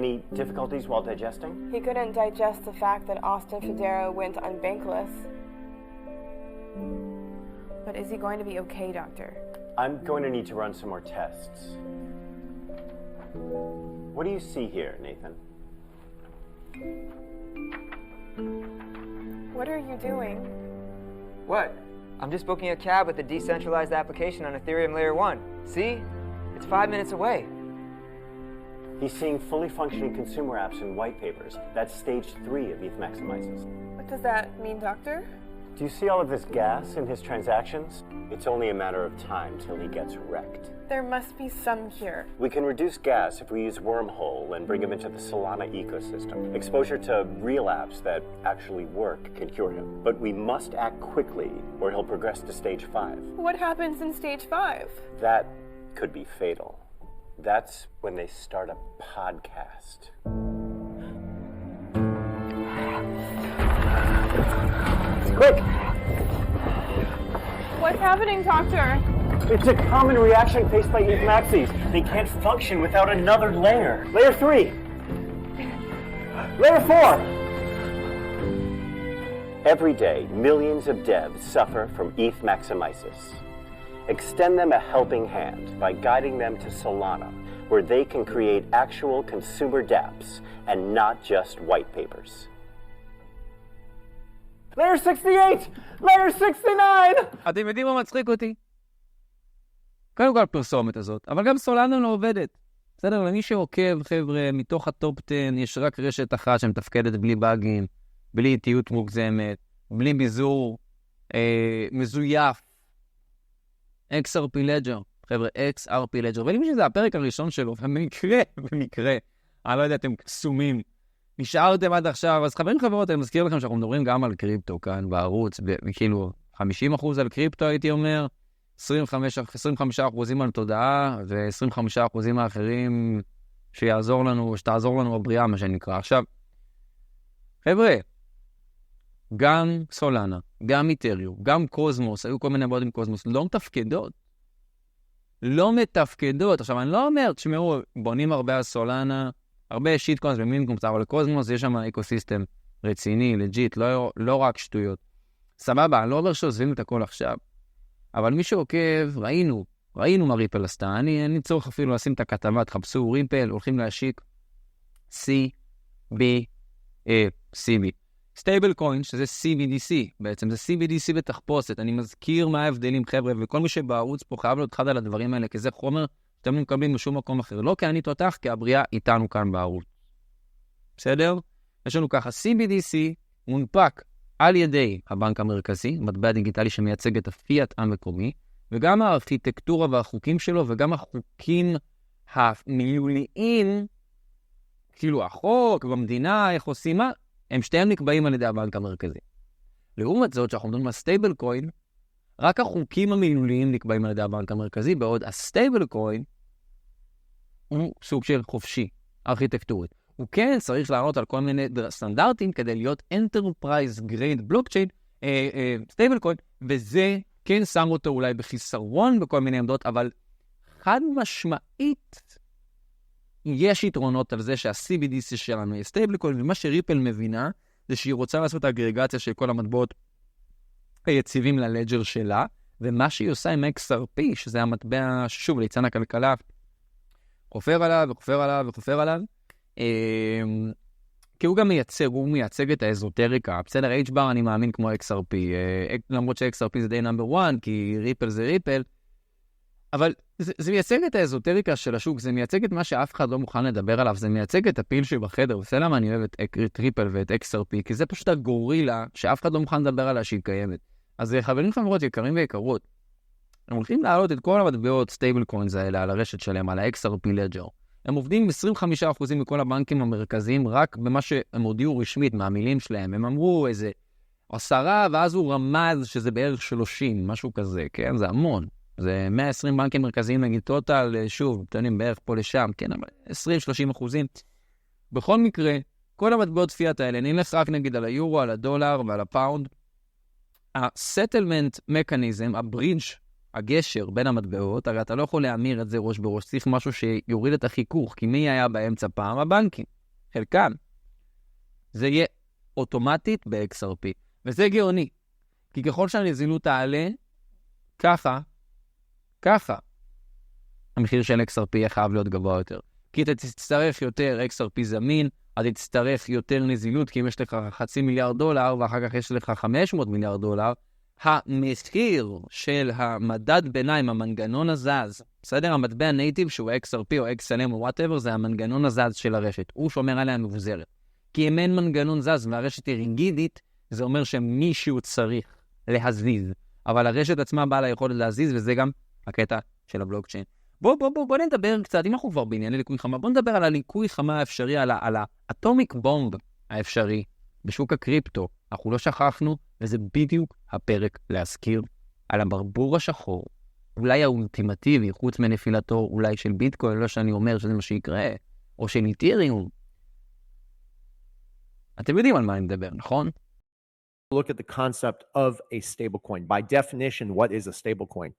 Any difficulties while digesting? He couldn't digest the fact that Austin Federo went unbankless. But is he going to be okay, Doctor? I'm going to need to run some more tests. What do you see here, Nathan? What are you doing? What? I'm just booking a cab with a decentralized application on Ethereum Layer 1. See? It's 5 minutes away. He's seeing fully functioning consumer apps and white papers. That's stage 3 of ETH maximizes. What does that mean, Doctor? Do you see all of this gas in his transactions? It's only a matter of time till he gets wrecked. There must be some cure. We can reduce gas if we use Wormhole and bring him into the Solana ecosystem. Exposure to real apps that actually work can cure him. But we must act quickly or he'll progress to stage 5. What happens in stage 5? That could be fatal. That's when they start a podcast. Quick! What's happening, Doctor? It's a common reaction faced by ETH maxis. They can't function without another layer. Layer 3. Layer 4. Every day, millions of devs suffer from ETH maximisis. Extend them a helping hand by guiding them to Solana, where they can create actual consumer dApps and not just white papers. Layer 68! Layer 69! אתם יודעים מה מצחיק אותי? קודם כל הפרסומת הזאת, אבל גם סולנה לא עובדת. בסדר, למי שעוקב, חבר'ה, מתוך הטופ 10 יש רק רשת אחת שמתפקדת בלי באגים, בלי איטיות מוגזמת, בלי ביזור מזויף. XRP Ledger, חבר'ה, XRP Ledger. ולמי שזה הפרק הראשון שלו, במקרה, אני לא יודע, אתם קסומים. נשארתם עד עכשיו, אז חברים חברות, אני מזכיר לכם שאנחנו מדברים גם על קריפטו כאן בערוץ, כאילו 50% על קריפטו הייתי אומר, 25% על תודעה, ו25% האחרים שתעזור לנו הבריאה, מה שנקרא. עכשיו, חבר'ה, גם סולנה, גם איתריום, גם קוזמוס, היו כל מיני בעיות עם קוזמוס, לא מתפקדות. לא מתפקדות. עכשיו, אני לא אומר, תשמעו, בונים הרבה על סולנה, הרבה שיטקוינס ומינקומס, אבל לקוזמוס יש שם אקוסיסטם רציני, לג'יט, לא רק שטויות. סבבה, אני לא אומר שעוזבים את הכל עכשיו, אבל מי שעוקב, ראינו מה ריפל עשתה, אין צורך אפילו לשים את הכתבה, תחפשו ריפל, הולכים להשיק CBDC. סטייבל קוין, שזה CBDC, בעצם זה CBDC בתחפושת. אני מזכיר מה ההבדלים, חבר'ה, וכל מי שבערוץ פה חייב להיות אחד על הדברים האלה, כי זה חומר שאתם לא מקבלים בשום מקום אחר. לא כי אני תותח, כי הבריאה איתנו כאן בערוץ. בסדר? יש לנו ככה, CBDC מונפק על ידי הבנק המרכזי, מטבע דיגטלי שמייצג את הפיאט המקומי, וגם הארכיטקטורה והחוקים שלו, וגם החוקים המילוליים, כאילו החוק במדינה, איך עושים מה, הם שתיהם נקבעים על ידי הבנק המרכזי. לעומת זאת, שאנחנו מדברים על סטייבל קוין, רק החוקים המילוליים נקבעים על ידי הבנק המרכזי, בעוד הסטייבל קוין הוא סוג של חופשי, ארכיטקטורית. הוא כן צריך לענות על כל מיני סטנדרטים כדי להיות Enterprise Grade Blockchain, סטייבל קוין, וזה כן שם אותו אולי בחיסרון בכל מיני עמדות, אבל חד משמעית יש יתרונות על זה שה-CBDC שלנו היא סטייבל קוין, ומה שריפל מבינה זה שהיא רוצה לעשות אגרגציה של כל המטבעות היציבים ללג'ר שלה, ומה שהיא עושה עם XRP, שזה המטבע ששוב ליצן הכלכלה, חופר עליו וחופר עליו וחופר עליו, כי הוא גם מייצג את האזוטריקה. בסדר, H-bar אני מאמין כמו XRP, למרות ש-XRP זה די נאמבר 1, כי ריפל זה ריפל, אבל זה מייצג את האזוטריקה של השוק, זה מייצג את מה שאף אחד לא מוכן לדבר עליו, זה מייצג את הפיל שבחדר, וזה למה אני אוהב את ריפל ואת XRP, כי זה פשוט הגורילה שאף אחד לא מוכן לדבר עליה שהיא קיימת. אז חברים חברות יקרים ויקרות, הם הולכים להעלות את כל המטבעות סטייבל קוינס האלה על הרשת שלהם, על ה-XRP לג'ר. הם עובדים 25% מכל הבנקים המרכזיים, רק במה שהם הודיעו רשמית מהמילים שלהם. הם אמרו איזה 10, ואז הוא רמז שזה בערך 30, משהו כזה, כן? זה המון. זה 120 בנקים מרכזיים, נגיד טוטל, שוב, תנים בערך פה לשם, כן? אבל 20-30%. בכל מקרה, כל המטבעות פיאט האלה, נלך רק נגיד על היורו, על הדולר ועל הפאונד. הסטלמנט מקניזם, הברידג' הגשר בין המטבעות, הרי אתה לא יכול להמיר את זה ראש בראש, צריך משהו שיוריד את החיכוך, כי מי היה באמצע פעם? הבנקים, חלקם. זה יהיה אוטומטית ב-XRP, וזה גאוני, כי ככל שהנזילות תעלה, ככה, המחיר של XRP יהיה חייב להיות גבוה יותר. כי אתה תצטרך יותר XRP זמין, אתה תצטרך יותר נזילות, כי אם יש לך $500 מיליארד, ואחר כך יש לך $500 מיליארד, המחיר של המדד ביניים, המנגנון הזז, בסדר? המטבע נייטיב שהוא XRP או XLM או whatever, זה המנגנון הזז של הרשת. הוא שומר עליה מבוזרת. כי אם אין מנגנון זז והרשת היא ריגידית, זה אומר שמישהו צריך להזיז. אבל הרשת עצמה באה ליכולת להזיז, וזה גם הקטע של הבלוקצ'יין. בוא נדבר קצת, אם אנחנו כבר בענייני ליקוי חמה, בוא נדבר על הליקוי חמה האפשרי, על האטומיק בומב האפשרי בשוק הקריפטו. אנחנו לא שכחנו, וזה בדיוק הפרק להזכיר על הברבור השחור, אולי האולטימטיבי, חוץ מנפילתו אולי של ביטקוין, לא שאני אומר שזה מה שיקרה, או של איתריום. אתם יודעים על מה אני מדבר, נכון? Look at the concept of a stablecoin. By definition, what is a stablecoin?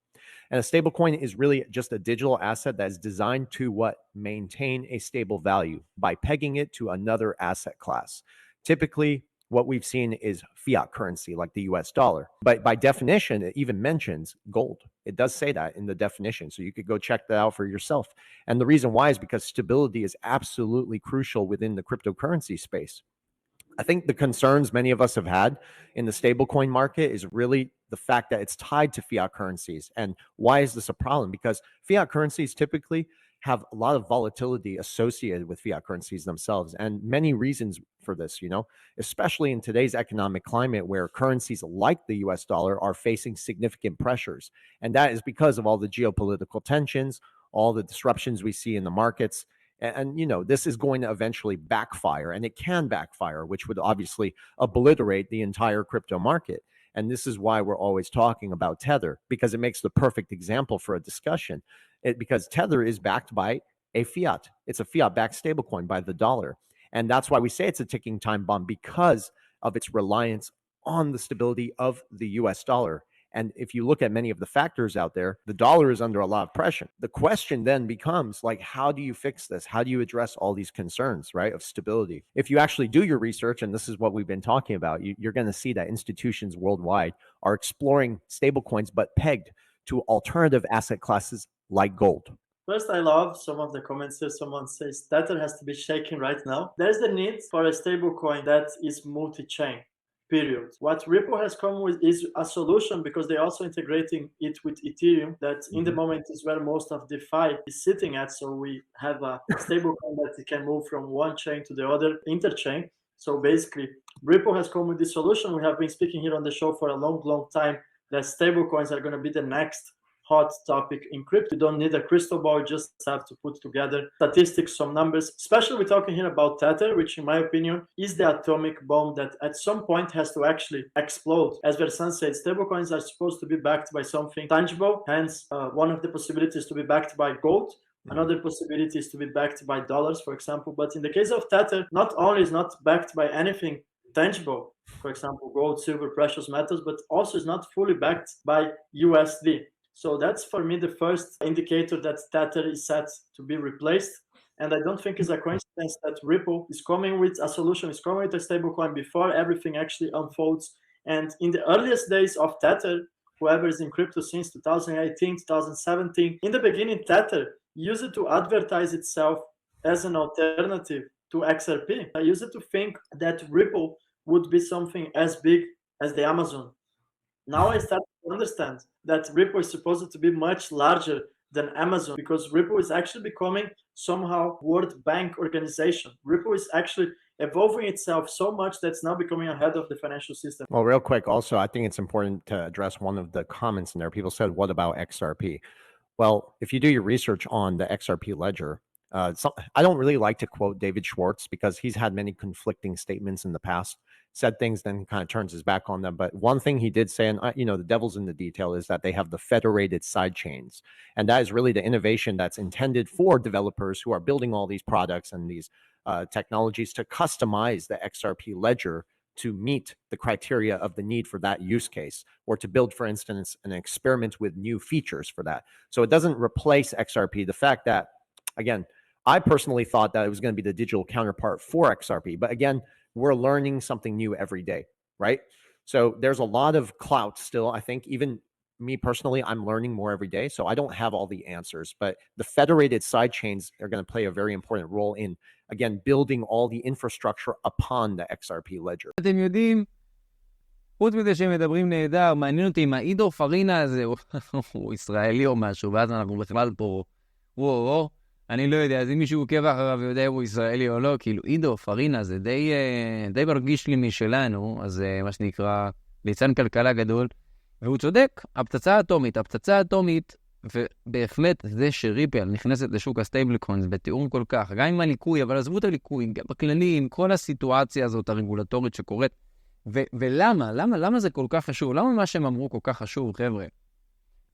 And a stablecoin is really just a digital asset that is designed to maintain a stable value by pegging it to another asset class. Typically, what we've seen is fiat currency like the US dollar. But by definition, it even mentions gold. It does say that in the definition. So you could go check that out for yourself. And the reason why is because stability is absolutely crucial within the cryptocurrency space. I think the concerns many of us have had in the stablecoin market is really the fact that it's tied to fiat currencies. And why is this a problem? Because fiat currencies typically have a lot of volatility associated with fiat currencies themselves, and many reasons for this, especially in today's economic climate where currencies like the US dollar are facing significant pressures. And that is because of all the geopolitical tensions, all the disruptions we see in the markets. And this is going to eventually backfire, and it can backfire, which would obviously obliterate the entire crypto market. And this is why we're always talking about Tether, because it makes the perfect example for a discussion. Because Tether is backed by a fiat. It's a fiat-backed stablecoin by the dollar. And that's why we say it's a ticking time bomb, because of its reliance on the stability of the US dollar. And if you look at many of the factors out there, the dollar is under a lot of pressure. The question then becomes like, how do you fix this? How do you address all these concerns, right, of stability? If you actually do your research, and this is what we've been talking about, you're going to see that institutions worldwide are exploring stablecoins, but pegged to alternative asset classes like gold. First, I love some of the comments here. Someone says Tether has to be shaken right now. There's the need for a stablecoin that is multi-chain. Period. What Ripple has come with is a solution because they're also integrating it with Ethereum that in the moment is where most of DeFi is sitting at. So we have a stablecoin that can move from one chain to the other interchain. So basically, Ripple has come with this solution. We have been speaking here on the show for a long, long time that stablecoins are going to be the next hot topic in crypto. You don't need a crystal ball, you just have to put together statistics, some numbers. Especially we're talking here about Tether, which in my opinion is the atomic bomb that at some point has to actually explode. As Versan said, stablecoins are supposed to be backed by something tangible. Hence, one of the possibilities to be backed by gold. Another possibility is to be backed by dollars, for example. But in the case of Tether, not only is not backed by anything tangible, for example, gold, silver, precious metals, but also is not fully backed by USD. So that's for me the first indicator that Tether is set to be replaced. And I don't think it's a coincidence that Ripple is coming with a solution, is coming with a stablecoin before everything actually unfolds. And in the earliest days of Tether, whoever is in crypto since 2018, 2017, in the beginning, Tether used it to advertise itself as an alternative to XRP. I used it to think that Ripple would be something as big as the Amazon. Now I start to understand that Ripple is supposed to be much larger than Amazon because Ripple is actually becoming somehow World Bank organization. Ripple is actually evolving itself so much that's now becoming ahead of the financial system. Well, real quick, also, I think it's important to address one of the comments in there. People said, what about XRP? Well, if you do your research on the XRP ledger, I don't really like to quote David Schwartz because he's had many conflicting statements in the past, said things, then kind of turns his back on them. But one thing he did say, and the devil's in the detail, is that they have the federated side chains. And that is really the innovation that's intended for developers who are building all these products and these technologies to customize the XRP ledger to meet the criteria of the need for that use case, or to build, for instance, an experiment with new features for that. So it doesn't replace XRP. The fact that, again, I personally thought that it was going to be the digital counterpart for XRP. But again, we're learning something new every day, right? So there's a lot of clout still. I think even me personally, I'm learning more every day. So I don't have all the answers. But the federated side chains are going to play a very important role in, again, building all the infrastructure upon the XRP ledger. אתם יודעים, חוץ מזה שהם מדברים נהדר, מעניין אותי אם האידו פרינה הזה הוא ישראלי או משהו, ואז אנחנו בכלל פה, וואו, אני לא יודע, אז אם מישהו עוקב אחריו ויודע אם הוא ישראלי או לא, כאילו אידו פרינה זה די מרגיש לי משלנו, אז מה שנקרא ליצן כלכלה גדול, והוא צודק, הפצצה האטומית, ובהחלט זה שריפל נכנסת לשוק הסטייבל קוינס בתיאום כל כך, גם עם הליקוי, אבל עזבו את הליקוי, גם בכללים, כל הסיטואציה הזאת הרגולטורית שקורית, ולמה זה כל כך חשוב? למה מה שהם אמרו כל כך חשוב, חבר'ה?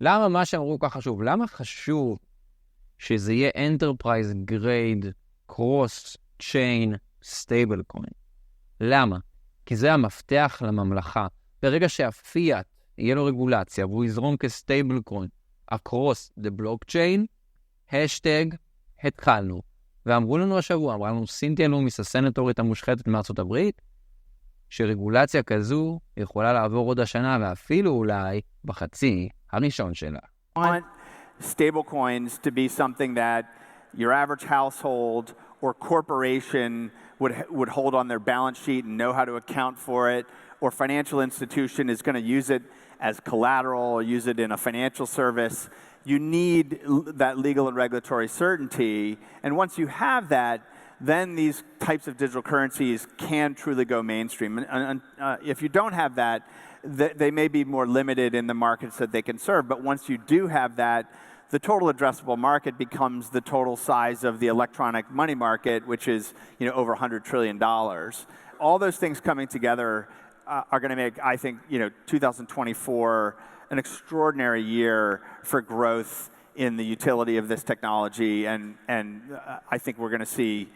למה מה שהם אמרו כל כך חשוב? למה חשוב שזה יהיה Enterprise Grade Cross Chain Stable Coin? למה? כי זה המפתח לממלכה. ברגע שהפיאט יהיה לו רגולציה, והוא יזרום כסטייבל קוין, across the blockchain, השטג, התחלנו. ואמרו לנו השבוע, אמרה לנו סינתיה לומיס, הסנטורית המושחתת מארצות הברית, שרגולציה כזו יכולה לעבור עוד השנה, ואפילו אולי בחצי הראשון שלה. Stable coins to be something that your average household or corporation would hold on their balance sheet and know how to account for it, or financial institution is going to use it as collateral or use it in a financial service. You need that legal and regulatory certainty, and once you have that, then these types of digital currencies can truly go mainstream. And if you don't have that, they may be more limited in the markets that they can serve, but once you do have that, the total addressable market becomes the total size of the electronic money market, which is over $100 trillion. All those things coming together are going to make, I think, 2024 an extraordinary year for growth in the utility of this technology, and I think we're going to see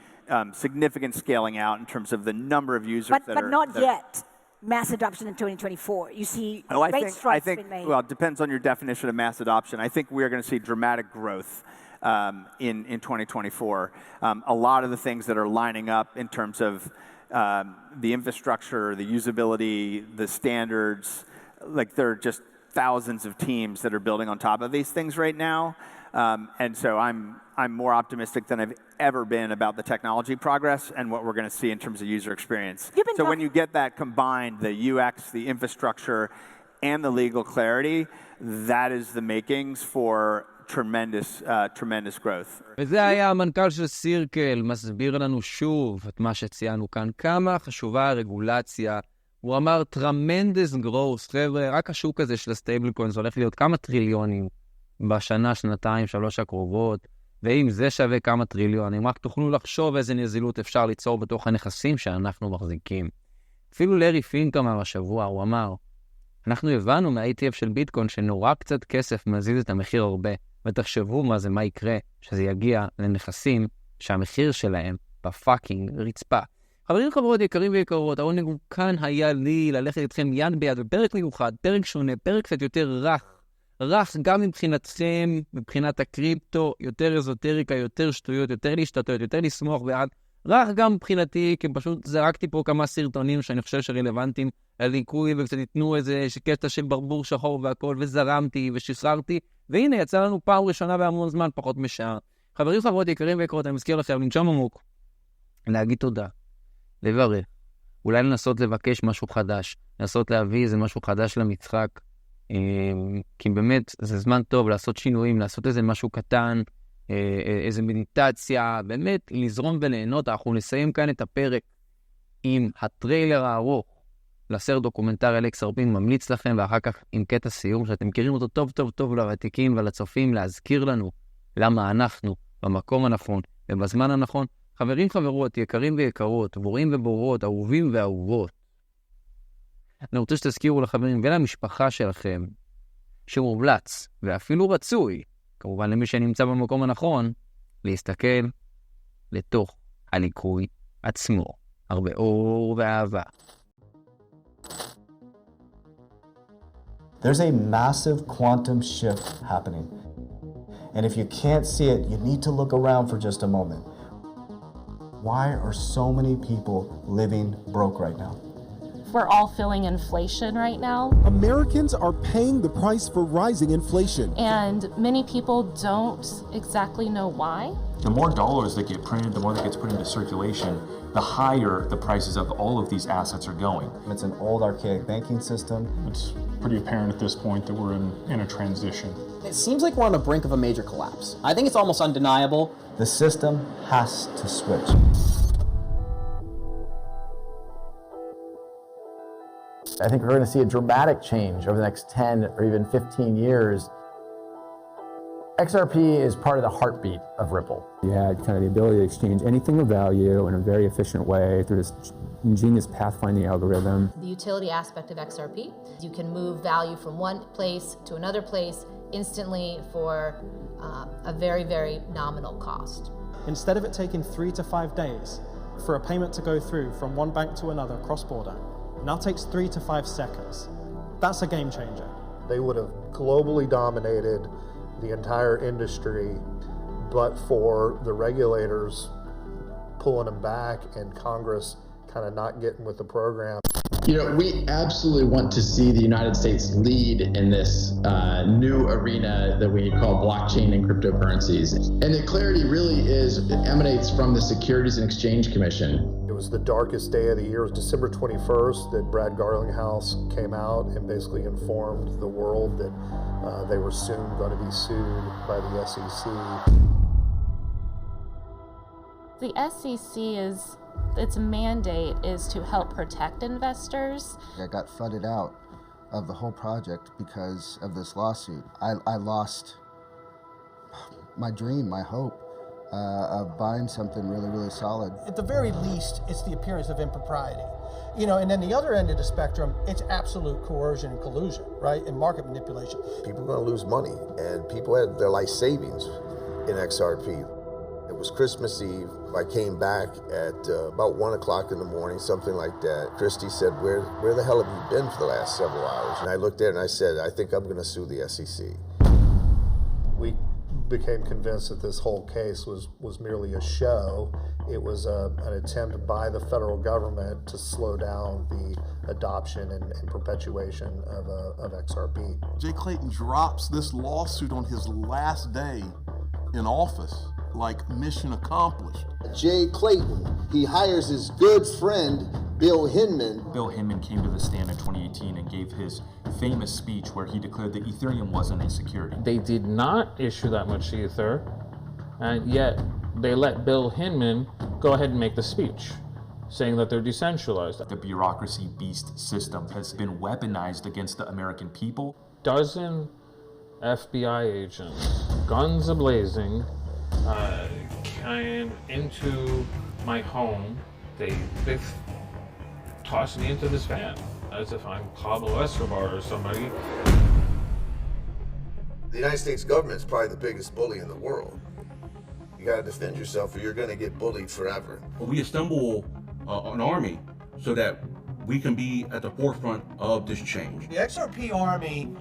significant scaling out in terms of the number of users but not yet. mass adoption in 2024? You see great strides being made. Well, it depends on your definition of mass adoption. I think we are going to see dramatic growth in 2024. A lot of the things that are lining up in terms of the infrastructure, the usability, the standards, like there are just thousands of teams that are building on top of these things right now. And so I'm more optimistic than I've ever been about the technology progress and what we're going to see in terms of user experience. So when you get that combined, the UX, the infrastructure, and the legal clarity, that is the makings for tremendous growth. וזה היה המנכ"ל של סירקל, מסביר לנו שוב את מה שציינו כאן, כמה חשובה הרגולציה. הוא אמר tremendous growth, חבר'ה, רק השוק הזה של הסטייבל קוינס הולך להיות כמה טריליונים בשנה, שנתיים, 3 הקרובות, ואם זה שווה כמה טריליונים, רק תוכלו לחשוב איזה נזילות אפשר ליצור בתוך הנכסים שאנחנו מחזיקים. אפילו לארי פינק אמר השבוע, הוא אמר, אנחנו הבנו מה-ETF של ביטקוין שנורא קצת כסף מזיז את המחיר הרבה, ותחשבו מה יקרה שזה יגיע לנכסים שהמחיר שלהם בפאקינג רצפה. חברים חברות יקרים ויקרות, העונג הוא כאן היה לי ללכת איתכם יד ביד בפרק מיוחד, פרק שונה, פרק קצת יותר רך גם מבחינתכם, מבחינת הקריפטו, יותר אזוטריקה, יותר שטויות, יותר להשתתות, יותר לשמוח ועד, רך גם מבחינתי, כי פשוט זרקתי פה כמה סרטונים שאני חושב שרלוונטיים לליקוי, וקצת ניתנו איזה קטע של ברבור שחור והכל, וזרמתי ושחררתי, והנה יצא לנו פעם ראשונה בהמון זמן, פחות משעה. חברים חברות יקרים ויקרות, אני מזכיר לכם, לנשום עמוק, להגיד תודה, לברך, אולי לנסות לבקש משהו חדש, לנסות להביא איזה משהו חדש למשחק, כי באמת זה זמן טוב לעשות שינויים, לעשות איזה משהו קטן, איזה מדיטציה, באמת לזרום וליהנות. אנחנו נסיים כאן את הפרק עם הטריילר הארוך לסרט דוקומנטרי על XRP, ממליץ לכם, ואחר כך עם קטע סיום שאתם מכירים אותו טוב לוותיקים ולצופים, להזכיר לנו למה אנחנו במקום הנכון ובזמן הנכון. חברים חברות, יקרים ויקרות, בורים ובורות, אהובים ואהובות, אני רוצה שתזכירו לחברים ולמשפחה שלכם שמומלץ ואפילו רצוי, כמובן למי שנמצא במקום הנכון, להסתכל לתוך הליקוי עצמו. הרבה אור ואהבה. There's a massive quantum shift happening. And if you can't see it, you need to look around for just a moment. Why are so many people living broke right now? We're all feeling inflation right now. Americans are paying the price for rising inflation. And many people don't exactly know why. The more dollars that get printed, the more that gets put into circulation, the higher the prices of all of these assets are going. It's an old archaic banking system. It's pretty apparent at this point that we're in a transition. It seems like we're on the brink of a major collapse. I think it's almost undeniable. The system has to switch. I think we're going to see a dramatic change over the next 10 or even 15 years. XRP is part of the heartbeat of Ripple. You had kind of the ability to exchange anything of value in a very efficient way through this ingenious pathfinding algorithm. The utility aspect of XRP, you can move value from one place to another place instantly for a very, very nominal cost. Instead of it taking 3 to 5 days for a payment to go through from one bank to another cross-border, it now takes 3 to 5 seconds. That's a game changer. They would have globally dominated the entire industry, but for the regulators pulling them back and Congress kind of not getting with the program. You know, we absolutely want to see the United States lead in this new arena that we call blockchain and cryptocurrencies. And the clarity really emanates from the Securities and Exchange Commission. It was the darkest day of the year. It was December 21st that Brad Garlinghouse came out and basically informed the world that they were soon going to be sued by the SEC. The SEC its mandate is to help protect investors. I got flooded out of the whole project because of this lawsuit. I lost my dream, my hope of buying something really, really solid. At the very least, it's the appearance of impropriety. You know, and then the other end of the spectrum, it's absolute coercion and collusion, right? And market manipulation. People are going to lose money, and people had their life savings in XRP. was Christmas Eve. I came back at about 1 o'clock in the morning, something like that. Christy said, where the hell have you been for the last several hours? And I looked at her and I said, I think I'm going to sue the SEC. We became convinced that this whole case was merely a show. It was an attempt by the federal government to slow down the adoption and perpetuation of XRP. Jay Clayton drops this lawsuit on his last day in office, like mission accomplished. Jay Clayton, he hires his good friend, Bill Hinman. Bill Hinman came to the stand in 2018 and gave his famous speech where he declared that Ethereum wasn't a security. They did not issue that much Ether, and yet they let Bill Hinman go ahead and make the speech, saying that they're decentralized. The bureaucracy beast system has been weaponized against the American people. Dozen FBI agents, guns a-blazing, came into my home. They tossed me into this van as if I'm Pablo Escobar or somebody. The United States government is probably the biggest bully in the world. You gotta defend yourself or you're gonna get bullied forever. We assemble an army so that we can be at the forefront of this change. The XRP Army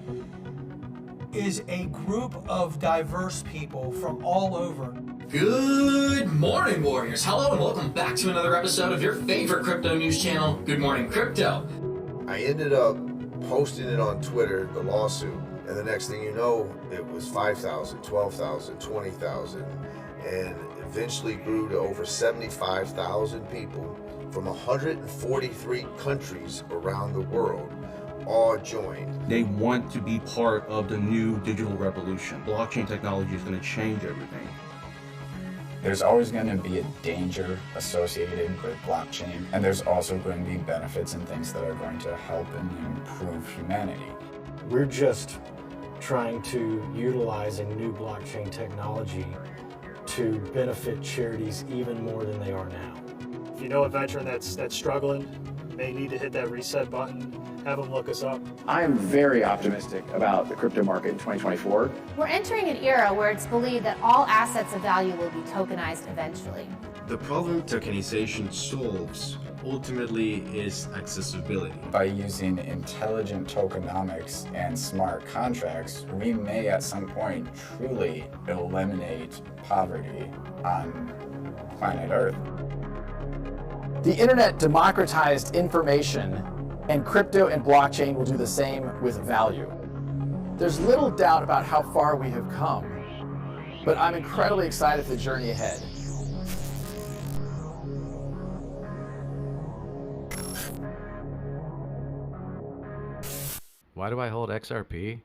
is a group of diverse people from all over. Good morning, warriors. Hello and welcome back to another episode of your favorite crypto news channel, Good Morning Crypto. I ended up posting it on Twitter, the lawsuit, and the next thing you know, it was 5,000, 12,000, 20,000, and eventually grew to over 75,000 people from 143 countries around the world. All joined. They want to be part of the new digital revolution. Blockchain technology is going to change everything. There's always going to be a danger associated with blockchain, and there's also going to be benefits and things that are going to help and improve humanity. We're just trying to utilize a new blockchain technology to benefit charities even more than they are now. If you know a veteran that's struggling, may need to hit that reset button, have them look us up. I am very optimistic about the crypto market in 2024. We're entering an era where it's believed that all assets of value will be tokenized eventually. The problem tokenization solves ultimately is accessibility. By using intelligent tokenomics and smart contracts, we may at some point truly eliminate poverty on planet Earth. The internet democratized information, and crypto and blockchain will do the same with value. There's little doubt about how far we have come, but I'm incredibly excited for the journey ahead. Why do I hold XRP?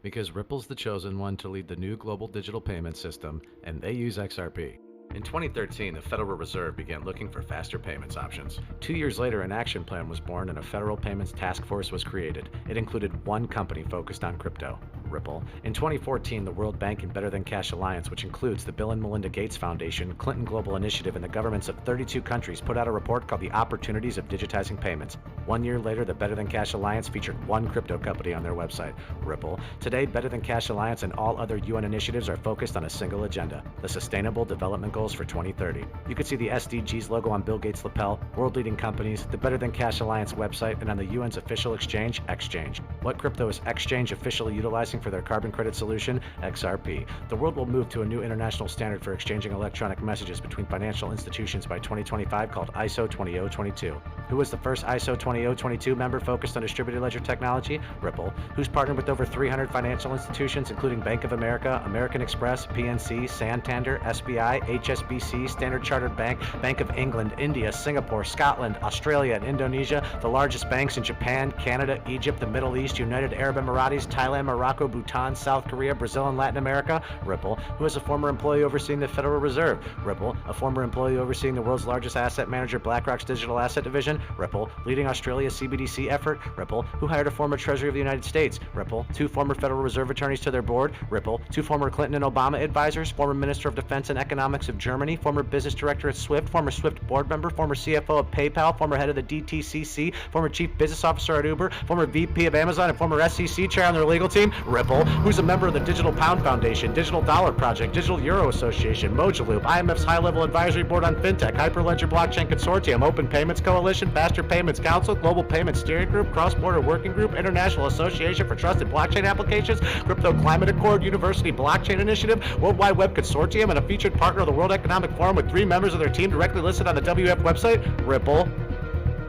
Because Ripple's the chosen one to lead the new global digital payment system, and they use XRP. In 2013, the Federal Reserve began looking for faster payments options. 2 years later, an action plan was born and a federal payments task force was created. It included one company focused on crypto, Ripple. In 2014, the World Bank and Better Than Cash Alliance, which includes the Bill and Melinda Gates Foundation, Clinton Global Initiative, and the governments of 32 countries, put out a report called The Opportunities of Digitizing Payments. 1 year later, the Better Than Cash Alliance featured one crypto company on their website, Ripple. Today, Better Than Cash Alliance and all other UN initiatives are focused on a single agenda, the Sustainable Development Goals for 2030. You can see the SDGs logo on Bill Gates' lapel, world-leading companies, the Better Than Cash Alliance website, and on the UN's official exchange, Exchange. What crypto is Exchange officially utilizing for their carbon credit solution? XRP. The world will move to a new international standard for exchanging electronic messages between financial institutions by 2025 called ISO 20022. Who was the first ISO 20022 member focused on distributed ledger technology? Ripple. Who's partnered with over 300 financial institutions, including Bank of America, American Express, PNC, Santander, SBI, HSBC, Standard Chartered Bank, Bank of England, India, Singapore, Scotland, Australia, and Indonesia, the largest banks in Japan, Canada, Egypt, the Middle East, United Arab Emirates, Thailand, Morocco, Bhutan, South Korea, Brazil, and Latin America? Ripple. Who is a former employee overseeing the Federal Reserve? Ripple. A former employee overseeing the world's largest asset manager, BlackRock's digital asset division? Ripple. Leading Australia's CBDC effort? Ripple. Who hired a former Treasury of the United States? Ripple. 2 former Federal Reserve attorneys to their board? Ripple. 2 former Clinton and Obama advisors? Former Minister of Defense and Economics of Germany? Former business director at Swift, former Swift board member, former CFO of PayPal, former head of the DTCC, former chief business officer at Uber, former VP of Amazon, and former SEC chair on their legal team? Ripple, who's a member of the Digital Pound Foundation, Digital Dollar Project, Digital Euro Association, Mojaloop, IMF's High-Level Advisory Board on FinTech, Hyperledger Blockchain Consortium, Open Payments Coalition, Faster Payments Council, Global Payments Steering Group, Cross-Border Working Group, International Association for Trusted Blockchain Applications, Crypto Climate Accord, University Blockchain Initiative, World Wide Web Consortium, and a featured partner of the World Economic Forum with 3 members of their team directly listed on the WF website, Ripple.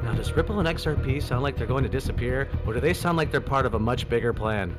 Now, does Ripple and XRP sound like they're going to disappear, or do they sound like they're part of a much bigger plan?